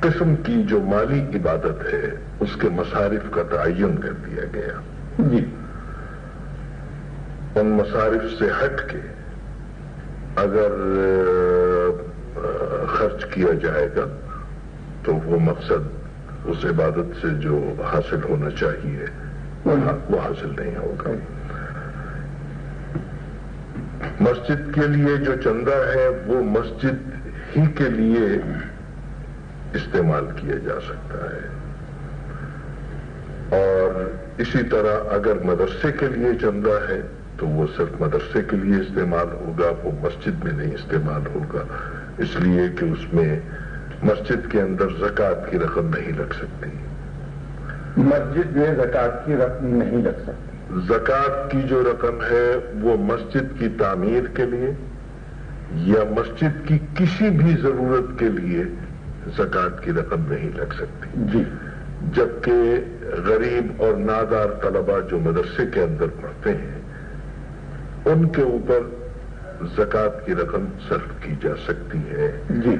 قسم کی جو مالی عبادت ہے اس کے مصارف کا تعین کر دیا گیا. جی. ان مصارف سے ہٹ کے اگر خرچ کیا جائے گا تو وہ مقصد اس عبادت سے جو حاصل ہونا چاہیے وہ حاصل نہیں ہوگا. مسجد کے لیے جو چندہ ہے وہ مسجد ہی کے لیے استعمال کیا جا سکتا ہے، اور اسی طرح اگر مدرسے کے لیے چندہ ہے تو وہ صرف مدرسے کے لیے استعمال ہوگا، وہ مسجد میں نہیں استعمال ہوگا، اس لیے کہ اس میں مسجد کے اندر زکوٰۃ کی رقم نہیں لگ سکتی۔ مسجد میں زکوٰۃ کی رقم نہیں لگ سکتی۔ زکوٰۃ کی جو رقم ہے وہ مسجد کی تعمیر کے لیے یا مسجد کی کسی بھی ضرورت کے لیے زکوٰۃ کی رقم نہیں لگ سکتی۔ جی، جبکہ غریب اور نادار طلباء جو مدرسے کے اندر پڑھتے ہیں ان کے اوپر زکوٰۃ کی رقم صرف کی جا سکتی ہے۔ جی،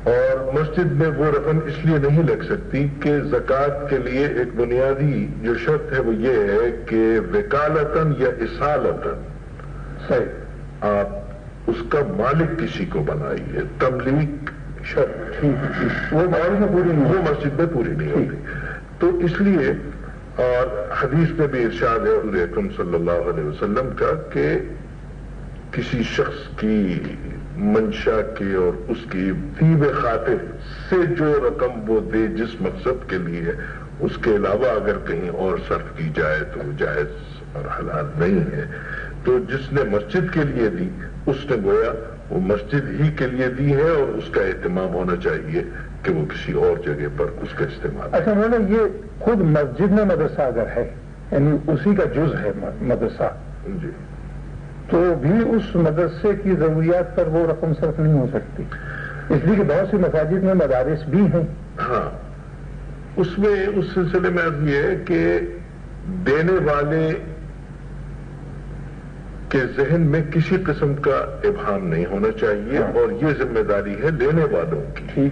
اور مسجد میں وہ رقم اس لیے نہیں لگ سکتی کہ زکوٰۃ کے لیے ایک بنیادی جو شرط ہے وہ یہ ہے کہ وکالتاً یا اصالتاً صحیح، آپ اس کا مالک کسی کو بنائیے، تملیک شرط وہ ماحول میں پوری نہیں، وہ مسجد میں پوری نہیں ہوتی۔ تو اس لیے اور حدیث میں بھی ارشاد ہے حضور اکرم صلی اللہ علیہ وسلم کا کہ کسی شخص کی منشا کے اور اس کی طیب خاطر سے جو رقم وہ دے جس مقصد کے لیے، اس کے علاوہ اگر کہیں اور صرف کی جائے تو وہ جائز اور حلال نہیں ہے۔ تو جس نے مسجد کے لیے دی اس نے گویا وہ مسجد ہی کے لیے دی ہے اور اس کا اہتمام ہونا چاہیے کہ وہ کسی اور جگہ پر اس کا استعمال۔ اچھا مولانا، یہ خود مسجد میں مدرسہ اگر ہے یعنی اسی کا جز ہے مدرسہ، جی، تو بھی اس مدرسے کی ضروریات پر وہ رقم صرف نہیں ہو سکتی، اس لیے کہ بہت سی مساجد میں مدارس بھی ہیں۔ ہاں، اس میں اس سلسلے میں عرض یہ ہے کہ دینے والے کے ذہن میں کسی قسم کا ابہام نہیں ہونا چاہیے، اور یہ ذمہ داری ہے لینے والوں کی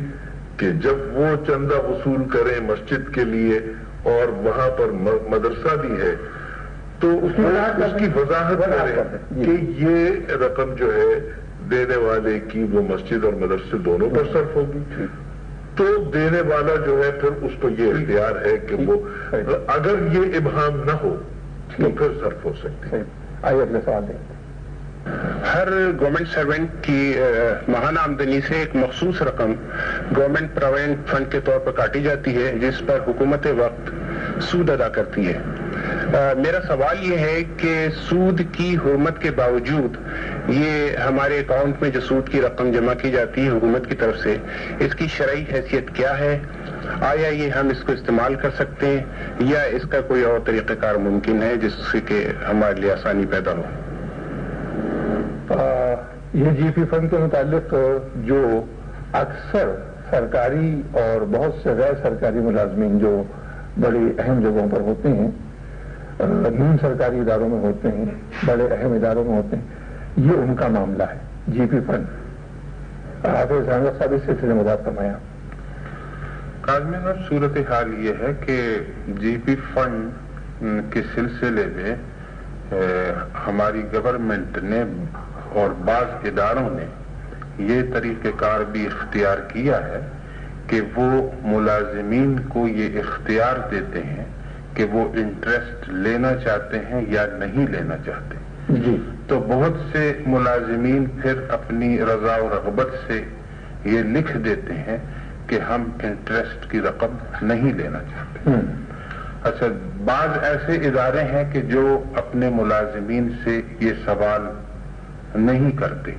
کہ جب وہ چندہ وصول کریں مسجد کے لیے اور وہاں پر مدرسہ بھی ہے تو اس کی وضاحت کریں کہ یہ رقم جو ہے دینے والے کی وہ مسجد اور مدرسے دونوں پر صرف ہوگی۔ تو دینے والا جو ہے پھر اس کو یہ اختیار ہے کہ وہ اگر یہ ابہام نہ ہو تو پھر صرف ہو سکتی ہے۔ آئیے اگلے سوال دیں۔ ہر گورنمنٹ سروینٹ کی ماہانہ آمدنی سے ایک مخصوص رقم گورنمنٹ پروویڈنٹ فنڈ کے طور پر کاٹی جاتی ہے جس پر حکومت وقت سود ادا کرتی ہے۔ میرا سوال یہ ہے کہ سود کی حرمت کے باوجود یہ ہمارے اکاؤنٹ میں جو سود کی رقم جمع کی جاتی ہے حکومت کی طرف سے، اس کی شرعی حیثیت کیا ہے؟ آیا یہ ہم اس کو استعمال کر سکتے ہیں یا اس کا کوئی اور طریقہ کار ممکن ہے جس سے کہ ہمارے لیے آسانی پیدا ہو؟ یہ جی پی فنڈ کے متعلق جو اکثر سرکاری اور بہت سے غیر سرکاری ملازمین جو بڑی اہم جگہوں پر ہوتے ہیں، نیم سرکاری اداروں میں ہوتے ہیں، بڑے اہم اداروں میں ہوتے ہیں، یہ ان کا معاملہ ہے جی پی فنڈ۔ حافظ احمد صاحب اس سلسلے میں بات فرمایا۔ کاظمین، صورتحال یہ ہے کہ جی پی فنڈ کے سلسلے میں ہماری گورنمنٹ نے اور بعض اداروں نے یہ طریقہ کار بھی اختیار کیا ہے کہ وہ ملازمین کو یہ اختیار دیتے ہیں کہ وہ انٹرسٹ لینا چاہتے ہیں یا نہیں لینا چاہتے۔ جی، تو بہت سے ملازمین پھر اپنی رضا و رغبت سے یہ لکھ دیتے ہیں کہ ہم انٹرسٹ کی رقم نہیں لینا چاہتے۔ اچھا، بعض ایسے ادارے ہیں کہ جو اپنے ملازمین سے یہ سوال نہیں کرتے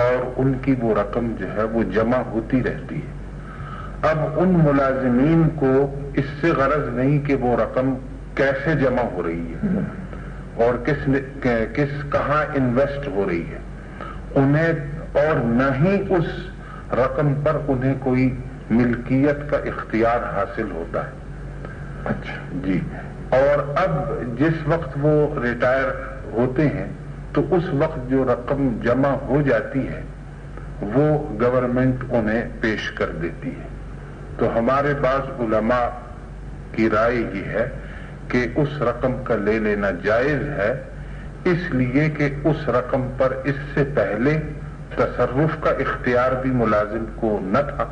اور ان کی وہ رقم جو ہے وہ جمع ہوتی رہتی ہے۔ اب ان ملازمین کو اس سے غرض نہیں کہ وہ رقم کیسے جمع ہو رہی ہے اور کہاں انویسٹ ہو رہی ہے انہیں، اور نہ ہی اس رقم پر انہیں کوئی ملکیت کا اختیار حاصل ہوتا ہے۔ اچھا جی، اور اب جس وقت وہ ریٹائر ہوتے ہیں تو اس وقت جو رقم جمع ہو جاتی ہے وہ گورنمنٹ انہیں پیش کر دیتی ہے۔ تو ہمارے بعض علماء کی رائے یہ ہے کہ اس رقم کا لے لینا جائز ہے، اس لیے کہ اس رقم پر اس سے پہلے تصرف کا اختیار بھی ملازم کو نہ تھا،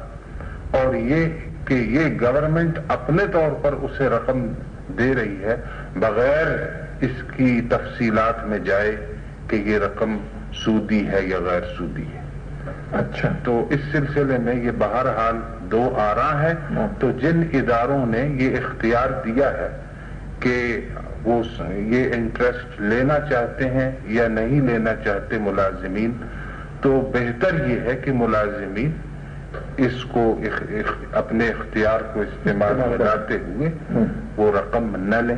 اور یہ کہ یہ گورنمنٹ اپنے طور پر اسے رقم دے رہی ہے بغیر اس کی تفصیلات میں جائے کہ یہ رقم سودی ہے یا غیر سودی ہے۔ اچھا، تو اس سلسلے میں یہ بہرحال دو آراء ہے. تو جن اداروں نے یہ اختیار دیا ہے کہ وہ یہ انٹرسٹ لینا چاہتے ہیں یا نہیں لینا چاہتے ملازمین، تو بہتر یہ ہے کہ ملازمین اس کو اپنے اختیار کو استعمال میں لاتے ہوئے وہ رقم نہ لیں،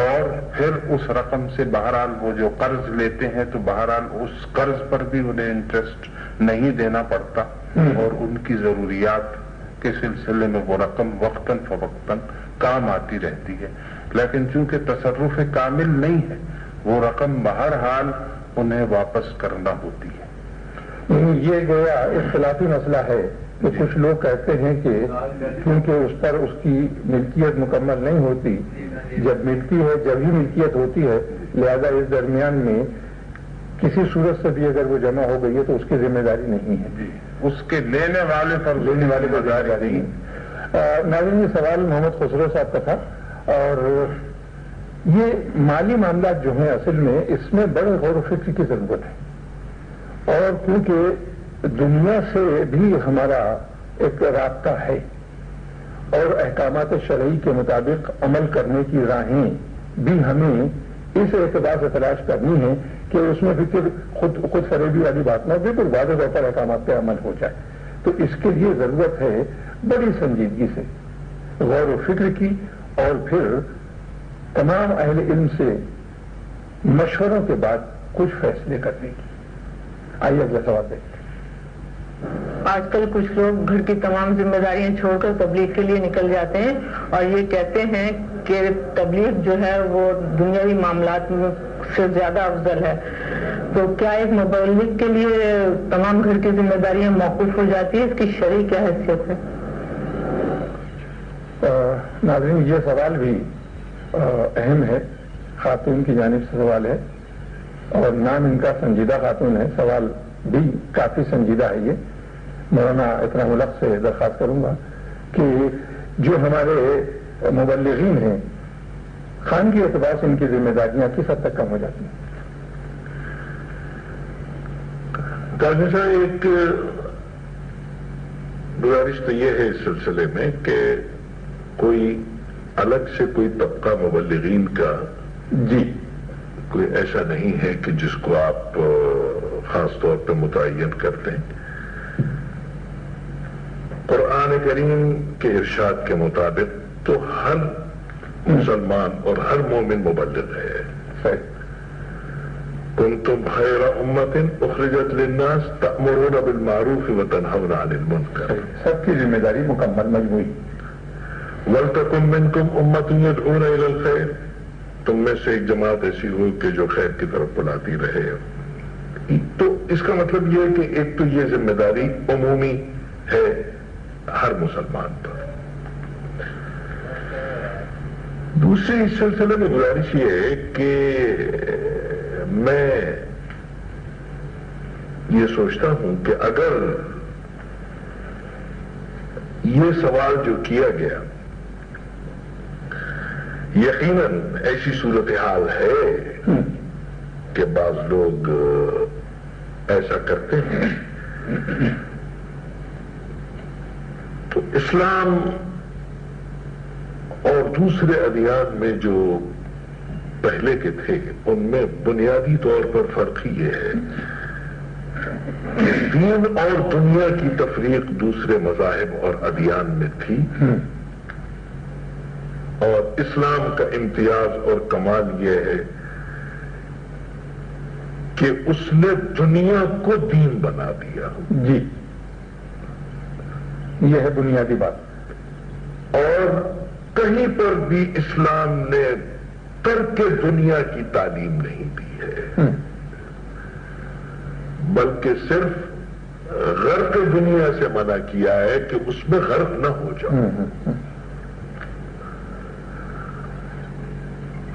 اور پھر اس رقم سے بہرحال وہ جو قرض لیتے ہیں تو بہرحال اس قرض پر بھی انہیں انٹرسٹ نہیں دینا پڑتا، اور ان کی ضروریات کے سلسلے میں وہ رقم وقتاً فوقتاً کام آتی رہتی ہے. لیکن چونکہ تصرف کامل نہیں ہے، وہ رقم بہرحال انہیں واپس کرنا ہوتی ہے. یہ گویا اختلافی مسئلہ ہے کہ کچھ لوگ کہتے ہیں کہ کیونکہ اس پر اس کی ملکیت مکمل نہیں ہوتی، جب ملتی ہے جب ہی ملکیت ہوتی ہے، لہذا اس درمیان میں کسی صورت سے بھی اگر وہ جمع ہو گئی ہے تو اس کی ذمہ داری نہیں ہے، اس کے لینے والے پر لینے والے کو ذمہ داری نہیں. ناظرین، یہ سوال محمد خسرو صاحب کا تھا، اور یہ مالی معاملات جو ہیں اصل میں اس میں بڑے غور و فکر کی ضرورت ہے، اور کیونکہ دنیا سے بھی ہمارا ایک رابطہ ہے اور احکامات شرعی کے مطابق عمل کرنے کی راہیں بھی ہمیں اس اعتبار سے تلاش کرنی ہے کہ اس میں فکر خود فریبی والی بات نہ، بالکل واضح طور پر احکامات پہ عمل ہو جائے. تو اس کے لیے ضرورت ہے بڑی سنجیدگی سے غور و فکر کی، اور پھر تمام اہل علم سے مشوروں کے بعد کچھ فیصلے کرنے کی. آئیے اگلا سوال دیکھیں. آج کل کچھ لوگ گھر کی تمام ذمہ داریاں چھوڑ کر تبلیغ کے لیے نکل جاتے ہیں اور یہ کہتے ہیں کہ تبلیغ جو ہے وہ دنیاوی معاملات سے زیادہ افضل ہے. تو کیا ایک مبلغ کے لیے تمام گھر کی ذمہ داریاں موقوف ہو جاتی ہے؟ اس کی شرعی کیا حیثیت ہے؟ ناظرین، یہ سوال بھی اہم ہے، خاتون کی جانب سے سوال ہے، اور نام ان کا سنجیدہ خاتون ہے، سوال بھی کافی سنجیدہ ہے. یہ مولانا اکرم الحق سے درخواست کروں گا کہ جو ہمارے مبلغین ہیں خانگی اعتبار سے ان کی ذمہ داریاں کس حد تک کم ہو جاتی ہیں؟ قاضی صاحب، ایک گزارش تو یہ ہے اس سلسلے میں کہ کوئی الگ سے کوئی طبقہ مبلغین کا کوئی ایسا نہیں ہے کہ جس کو آپ خاص طور پہ متعین کرتے ہیں. قرآن کریم کے ارشاد کے مطابق تو ہر مسلمان اور ہر مومن مبلغ ہے. کنتم خیر امت اخرجت للناس تأمرون بالمعروف وتنہون عن المنکر. سب کی ذمہ داری مکمل مجموعی. ولتکن منکم امت یدعون الی الخیر. تم میں سے ایک جماعت ایسی ہو کہ جو خیر کی طرف بلاتی رہے. تو اس کا مطلب یہ ہے کہ ایک تو یہ ذمہ داری عمومی ہے ہر مسلمان پر. دوسری اس سلسلے میں گزارش یہ ہے کہ میں یہ سوچتا ہوں کہ اگر یہ سوال جو کیا گیا یقیناً ایسی صورتحال ہے کہ بعض لوگ ایسا کرتے ہیں، تو اسلام اور دوسرے ادیان میں جو پہلے کے تھے ان میں بنیادی طور پر فرق یہ ہے کہ دین اور دنیا کی تفریق دوسرے مذاہب اور ادیان میں تھی، اور اسلام کا امتیاز اور کمال یہ ہے کہ اس نے دنیا کو دین بنا دیا. جی، یہ ہے بنیادی بات. اور کہیں پر بھی اسلام نے ترک دنیا کی تعلیم نہیں دی ہے، بلکہ صرف غرق دنیا سے منع کیا ہے کہ اس میں غرق نہ ہو جاؤ.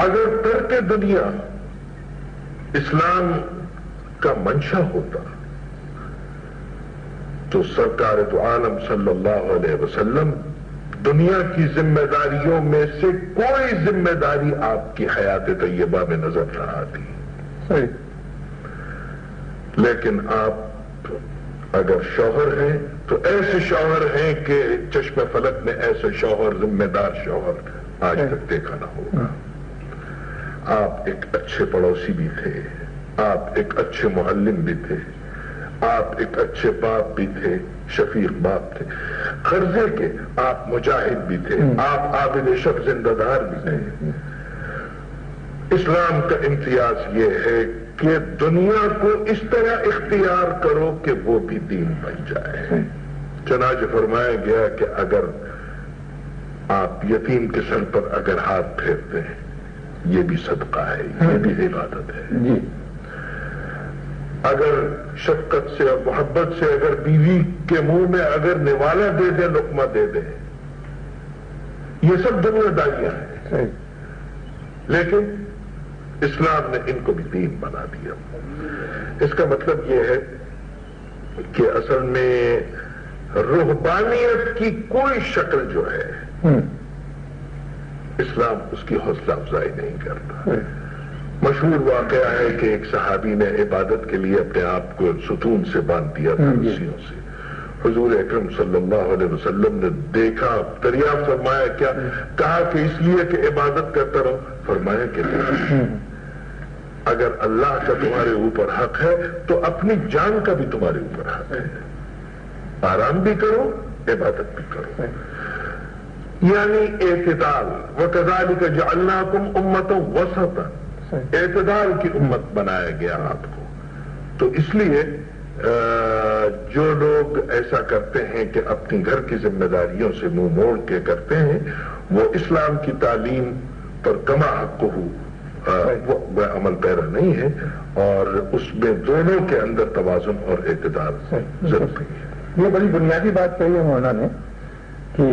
اگر ترک دنیا اسلام کا منشا ہوتا تو سرکار دو عالم صلی اللہ علیہ وسلم دنیا کی ذمہ داریوں میں سے کوئی ذمہ داری آپ کی حیات طیبہ میں نظر نہ آتی. لیکن آپ اگر شوہر ہیں تو ایسے شوہر ہیں کہ چشم فلک نے ایسے شوہر، ذمہ دار شوہر آج تک دیکھا نہ ہوگا. آپ ایک اچھے پڑوسی بھی تھے، آپ ایک اچھے معلم بھی تھے، آپ ایک اچھے باپ بھی تھے، شفیق باپ تھے، قرضے کے آپ مجاہد بھی تھے، آپ عابد شب زندہ دار بھی تھے. اسلام کا امتیاز یہ ہے کہ دنیا کو اس طرح اختیار کرو کہ وہ بھی دین بن جائے. چنانچہ فرمایا گیا کہ اگر آپ یتیم کے سر پر اگر ہاتھ پھیرتے ہیں یہ بھی صدقہ ہے، یہ بھی عبادت ہے. اگر شفقت سے اور محبت سے اگر بیوی کے منہ میں اگر نوالا دے دیں، لقمہ دے دیں، یہ سب دنیا داریاں ہیں. لیکن اسلام نے ان کو بھی دین بنا دیا. اس کا مطلب یہ ہے کہ اصل میں رہبانیت کی کوئی شکل جو ہے اسلام اس کی حوصلہ افزائی نہیں کرتا. مشہور واقعہ ہے کہ ایک صحابی نے عبادت کے لیے اپنے آپ کو ستون سے باندھ دیا تھا، رسیوں سے. حضور اکرم صلی اللہ علیہ وسلم نے دیکھا، دریافت فرمایا کیا؟ کہا کہ اس لیے کہ عبادت کرتا رہو. فرمایا کہ اگر اللہ کا تمہارے اوپر حق ہے تو اپنی جان کا بھی تمہارے اوپر حق ہے. آرام بھی کرو، عبادت بھی کرو. یعنی اعتدال. وَكَذَلِكَ جَعَلْنَاكُمْ أُمَّةً وَسَطًا، اعتدال کی امت بنایا گیا آپ کو. تو اس لیے جو لوگ ایسا کرتے ہیں کہ اپنی گھر کی ذمہ داریوں سے منہ موڑ کے کرتے ہیں، وہ اسلام کی تعلیم پر کما حق ہو وہ عمل پیرا نہیں ہے، اور اس میں دونوں کے اندر توازن اور اعتدال ضروری ہے. یہ بڑی بنیادی بات کہی ہے مولانا نے کہ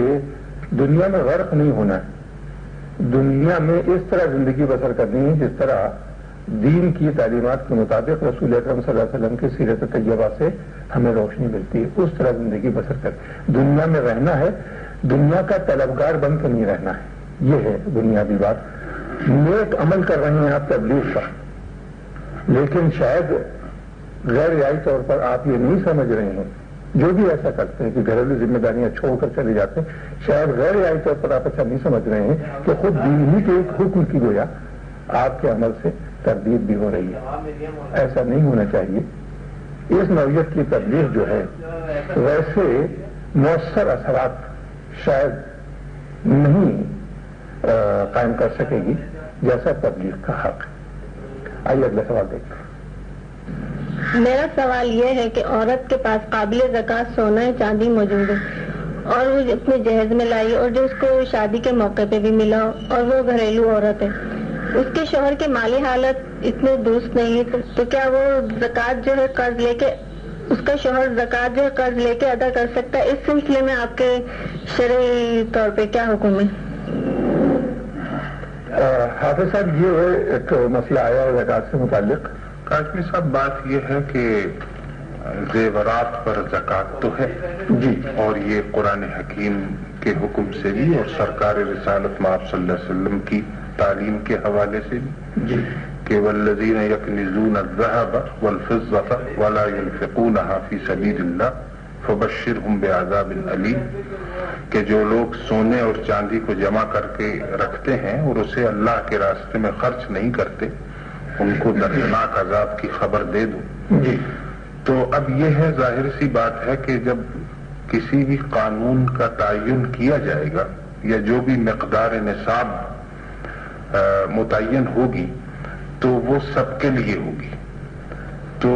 دنیا میں غرق نہیں ہونا ہے. دنیا میں اس طرح زندگی بسر کرنی ہے جس طرح دین کی تعلیمات کے مطابق رسول اکرم صلی اللہ علیہ وسلم کی سیرت طیبہ سے ہمیں روشنی ملتی ہے. اس طرح زندگی بسر کر دنیا میں رہنا ہے، دنیا کا طلبگار بن کے نہیں رہنا ہے. یہ ہے بنیادی بات. نیک عمل کر رہے ہیں آپ تبلیغ کا، لیکن شاید غیر ریائی طور پر آپ یہ نہیں سمجھ رہے ہیں، جو بھی ایسا کرتے ہیں کہ گھریلو ذمہ داریاں چھوڑ کر چلے جاتے ہیں، شاید غیر ریائی طور پر آپ ایسا نہیں سمجھ رہے ہیں کہ خود دین ہی کے ایک حکم کی گویا آپ کے عمل سے تردید بھی ہو رہی ہے. ایسا نہیں ہونا چاہیے. اس نوعیت کی تبلیغ جو ہے ویسے مؤثر اثرات شاید نہیں قائم کر سکے گی جیسا تبلیغ کا حق ہے. آئیے اگلا سوال دیکھتے ہیں. میرا سوال یہ ہے کہ عورت کے پاس قابل زکوٰۃ سونا یا چاندی موجود ہے اور وہ اپنے جہیز میں لائی اور جو اس کو شادی کے موقع پہ بھی ملا اور وہ گھریلو عورت ہے، اس کے شوہر کی مالی حالت اتنے درست نہیں ہے، تو کیا وہ زکوٰۃ جو ہے قرض لے کے، اس کا شوہر زکوٰۃ جو ہے قرض لے کے ادا کر سکتا ہے؟ اس سلسلے میں آپ کے شرعی طور پہ کیا حکم ہے؟ حافظ صاحب یہ ایک مسئلہ آیا ہے زکوٰۃ سے متعلق. کاشمی صاحب بات یہ ہے کہ زیورات پر زکوٰۃ تو ہے جی، اور یہ قرآن حکیم کے حکم سے بھی اور سرکار رسالت مآب صلی اللہ علیہ وسلم کی تعلیم کے حوالے سے بھی جی کہ والذین یکنزون الذهب والفضة ولا ينفقونها فی سبیل اللہ فبشرهم بعذاب علیم، کہ جو لوگ سونے اور چاندی کو جمع کر کے رکھتے ہیں اور اسے اللہ کے راستے میں خرچ نہیں کرتے، ان کو دردناک عذاب کی خبر دے دو. جی. تو اب یہ ہے، ظاہر سی بات ہے کہ جب کسی بھی قانون کا تعین کیا جائے گا یا جو بھی مقدار نصاب متعین ہوگی تو وہ سب کے لیے ہوگی. تو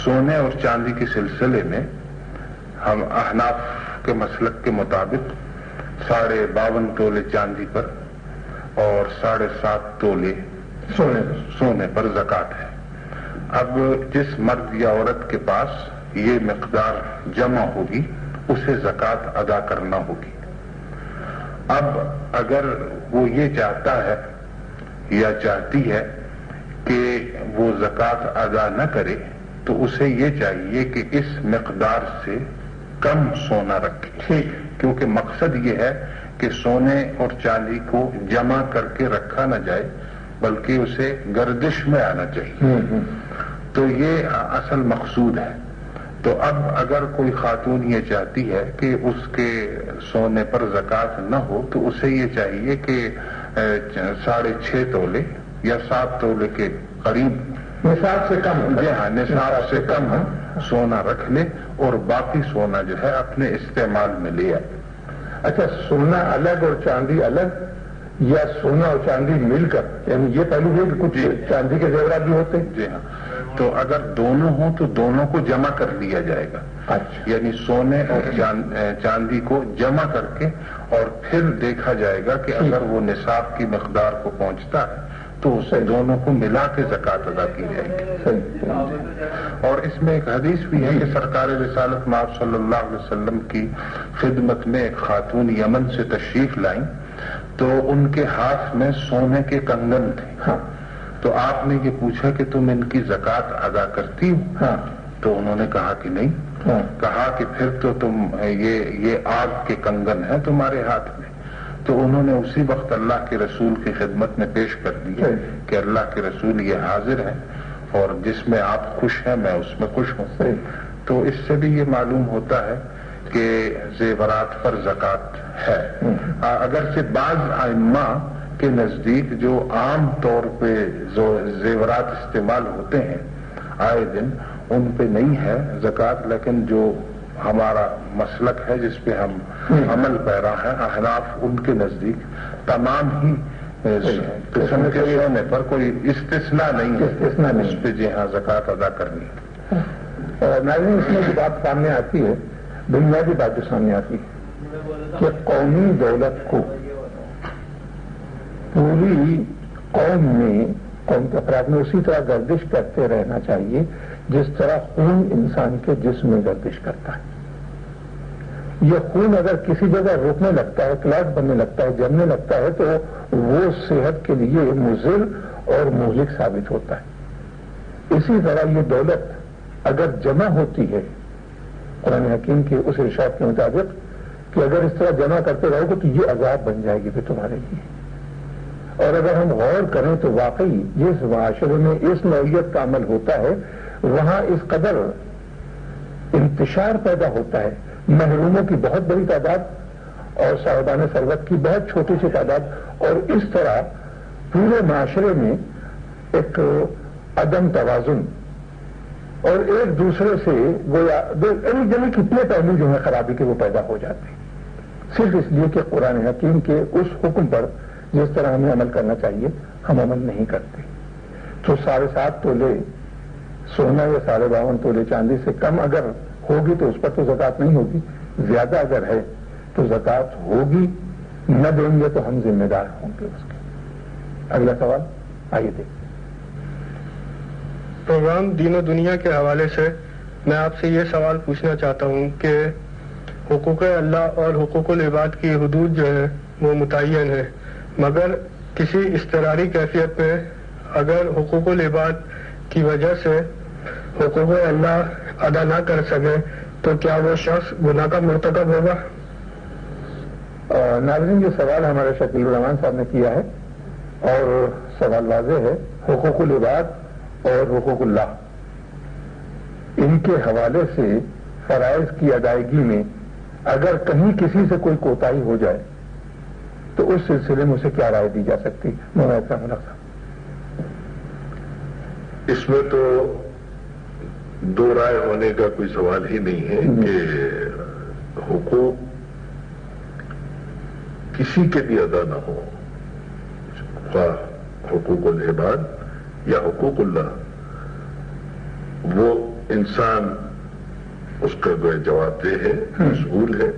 سونے اور چاندی کے سلسلے میں ہم احناف کے مسلک کے مطابق 52.5 تولے چاندی پر اور 7.5 تولے سونے پر زکوٰۃ ہے. اب جس مرد یا عورت کے پاس یہ مقدار جمع ہوگی اسے زکوٰۃ ادا کرنا ہوگی. اب اگر وہ یہ چاہتا ہے یا چاہتی ہے کہ وہ زکوٰۃ ادا نہ کرے تو اسے یہ چاہیے کہ اس مقدار سے کم سونا رکھے، کیونکہ مقصد یہ ہے کہ سونے اور چاندی کو جمع کر کے رکھا نہ جائے بلکہ اسے گردش میں آنا چاہیے. تو یہ اصل مقصود ہے. تو اب اگر کوئی خاتون یہ چاہتی ہے کہ اس کے سونے پر زکوٰۃ نہ ہو تو اسے یہ چاہیے کہ 6.5 تولے یا 7 تولے کے قریب نصاب سے کم، جی ہاں نصاب سے کم سونا رکھ لے اور باقی سونا جو ہے اپنے استعمال میں لے آئے۔ اچھا، سونا الگ اور چاندی الگ یا سونا اور چاندی مل کر، یعنی یہ پہلو ہے کہ کچھ چاندی کے زیورات بھی ہوتے ہیں؟ جی ہاں، تو اگر دونوں ہوں تو دونوں کو جمع کر لیا جائے گا۔ اچھا، یعنی سونے اور چاندی کو جمع کر کے اور پھر دیکھا جائے گا کہ اگر وہ نصاب کی مقدار کو پہنچتا ہے تو اسے دونوں کو ملا کے زکوٰۃ ادا کی جائے گی۔ اور اس میں ایک حدیث بھی ہے کہ سرکار رسالت مآب صلی اللہ علیہ وسلم کی خدمت میں ایک خاتون یمن سے تشریف لائیں تو ان کے ہاتھ میں سونے کے کنگن تھے، تو آپ نے یہ پوچھا کہ تم ان کی زکوٰۃ ادا کرتی ہو؟ تو انہوں نے کہا کہ نہیں۔ کہا کہ پھر تو تم یہ آگ کے کنگن ہیں تمہارے ہاتھ میں۔ تو انہوں نے اسی وقت اللہ کے رسول کی خدمت میں پیش کر دیا کہ اللہ کے رسول یہ حاضر ہیں اور جس میں آپ خوش ہیں میں اس میں خوش ہوں۔ تو اس سے بھی یہ معلوم ہوتا ہے کہ زیورات پر زکوٰۃ ہے، اگرچہ بعض ائمہ کے نزدیک جو عام طور پہ زیورات استعمال ہوتے ہیں آئے دن ان پہ نہیں ہے زکوٰۃ، لیکن جو ہمارا مسلک ہے جس پہ ہم عمل پیرا ہیں احناف، ان کے نزدیک تمام ہی قسم کے سونے پر کوئی استثناء نہیں ہے، اس پہ جی ہاں زکوٰۃ ادا کرنی ہے۔ ناظرین، اس میں جو بات سامنے آتی ہے، بنیادی بات جو سامنے آتی ہے کہ قومی دولت کو پوری قوم میں، قوم کے افراد میں اسی طرح گردش کرتے رہنا چاہیے جس طرح خون انسان کے جسم میں گردش کرتا ہے۔ یہ خون اگر کسی جگہ روکنے لگتا ہے، کلاٹ بننے لگتا ہے، جمنے لگتا ہے تو وہ صحت کے لیے مضر اور مہلک ثابت ہوتا ہے۔ اسی طرح یہ دولت اگر جمع ہوتی ہے قرآن حکیم کے اس ارشاد کے مطابق کہ اگر اس طرح جمع کرتے رہو گے تو یہ عذاب بن جائے گی پھر تمہارے لیے۔ اور اگر ہم غور کریں تو واقعی جس معاشرے میں اس نوعیت کا عمل ہوتا ہے وہاں اس قدر انتشار پیدا ہوتا ہے، محروموں کی بہت بڑی تعداد اور صاحبان ثروت کی بہت چھوٹی سی تعداد، اور اس طرح پورے معاشرے میں ایک عدم توازن اور ایک دوسرے سے گویا جنگ کتنے پہلو جو ہیں خرابی کے وہ پیدا ہو جاتے ہیں، صرف اس لیے کہ قرآن حکیم کے اس حکم پر جس طرح ہمیں عمل کرنا چاہیے ہم عمل نہیں کرتے۔ تو 7.5 تولے سونا یا 52.5 تولے چاندی سے کم اگر ہوگی تو اس پر تو زکوٰۃ نہیں ہوگی، زیادہ اگر ہے تو زکوٰۃ ہوگی، نہ دیں گے تو ہم ذمہ دار ہوں گے اس کے۔ اگلا سوال آئیے دیکھیں۔ پروگرام دین و دنیا کے حوالے سے میں آپ سے یہ سوال پوچھنا چاہتا ہوں کہ حقوق اللہ اور حقوق العباد کی حدود جو ہے وہ متعین ہے، مگر کسی اضطراری کیفیت میں اگر حقوق العباد کی وجہ سے حقوق اللہ ادا نہ کر سکے تو کیا وہ شخص گناہ کا مرتکب ہوگا؟ ناظرین، یہ سوال ہمارے شکیل الرحمان صاحب نے کیا ہے اور سوال واضح ہے۔ حقوق العباد اور حقوق اللہ، ان کے حوالے سے فرائض کی ادائیگی میں اگر کہیں کسی سے کوئی کوتاہی ہو جائے تو اس سلسلے میں اسے کیا رائے دی جا سکتی؟ اس میں تو دو رائے ہونے کا کوئی سوال ہی نہیں ہے کہ حقوق کسی کے بھی ادا نہ ہو، خواہ حقوق العباد یا حقوق اللہ، وہ انسان اس کا جواب دہ ہے، مسئول ہے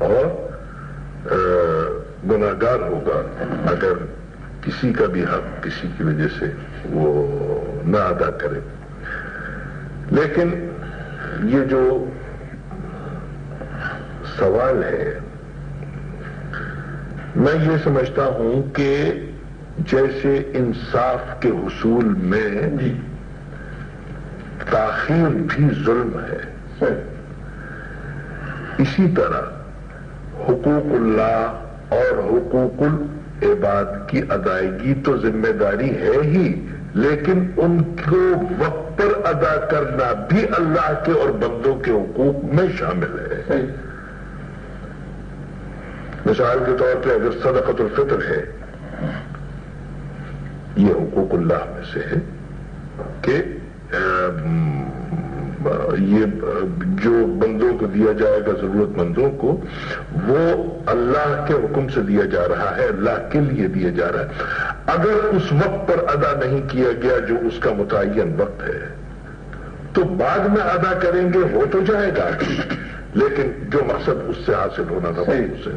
اور گناہگار ہوگا اگر کسی کا بھی حق کسی کی وجہ سے وہ نہ ادا کرے۔ لیکن یہ جو سوال ہے میں یہ سمجھتا ہوں کہ جیسے انصاف کے حصول میں تاخیر بھی ظلم ہے، اسی طرح حقوق اللہ اور حقوق العباد کی ادائیگی تو ذمہ داری ہے ہی، لیکن ان کو وقت پر ادا کرنا بھی اللہ کے اور بندوں کے حقوق میں شامل ہے. مثال کے طور پہ اگر صدقۃ الفطر ہے، یہ حقوق اللہ میں سے ہے کہ یہ جو بندوں کو دیا جائے گا، ضرورت مندوں کو، وہ اللہ کے حکم سے دیا جا رہا ہے، اللہ کے لیے دیا جا رہا ہے. اگر اس وقت پر ادا نہیں کیا گیا جو اس کا متعین وقت ہے تو بعد میں ادا کریں گے، ہو تو جائے گا، لیکن جو مقصد اس سے حاصل ہونا تھا وہ اسے.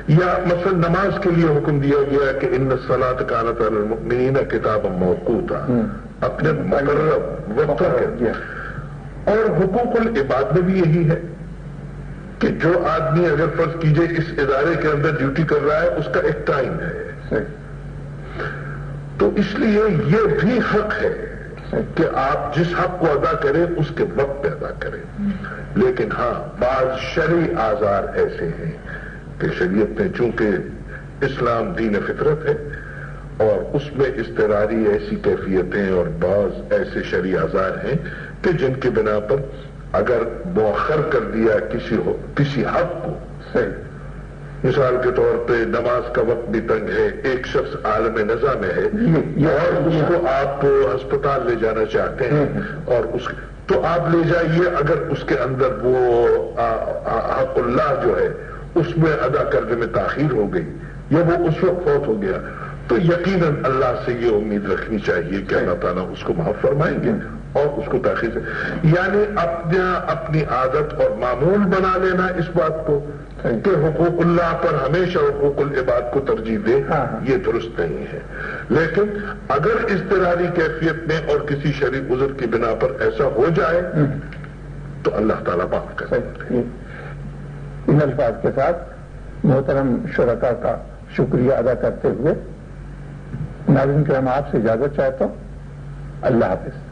یا مثلا نماز کے لیے حکم دیا گیا کہ ان الصلاۃ کانت علی المؤمنین کتابا موقوتا، اپنے مقرر وقتوں کے. اور حقوق العباد میں بھی یہی ہے کہ جو آدمی اگر فرض کیجئے اس ادارے کے اندر ڈیوٹی کر رہا ہے، اس کا ایک ٹائم ہے، تو اس لیے یہ بھی حق ہے کہ آپ جس حق کو ادا کریں اس کے وقت پہ ادا کریں. لیکن ہاں بعض شرعی آزار ایسے ہیں کہ شریعت نے، چونکہ اسلام دین فطرت ہے اور اس میں اضطراری ایسی کیفیتیں اور بعض ایسے شرعی آزار ہیں کہ جن کی بنا پر اگر مؤخر کر دیا کسی حق کو، مثال کے طور پہ نماز کا وقت بھی تنگ ہے، ایک شخص عالم نزا میں ہے اور اس کو آپ ہسپتال لے جانا چاہتے ہیں، اور تو آپ لے جائیے، اگر اس کے اندر وہ حق اللہ جو ہے اس میں ادا کرنے میں تاخیر ہو گئی یا وہ اس وقت فوت ہو گیا، تو یقیناً اللہ سے یہ امید رکھنی چاہیے کہ اللہ تعالیٰ اس کو معاف فرمائیں گے اور اس کو تاخیر سے، یعنی اپنی عادت اور معمول بنا لینا اس بات کو کہ حقوق اللہ پر ہمیشہ حقوق العباد کو ترجیح دے، یہ درست نہیں ہے. لیکن اگر اضطراری کیفیت میں اور کسی شرعی عذر کی بنا پر ایسا ہو جائے تو اللہ تعالیٰ معاف کرے. ان الفاظ کے ساتھ محترم شرکاء کا شکریہ ادا کرتے ہوئے ناظرین کرام آپ سے اجازت چاہتا ہوں. اللہ حافظ.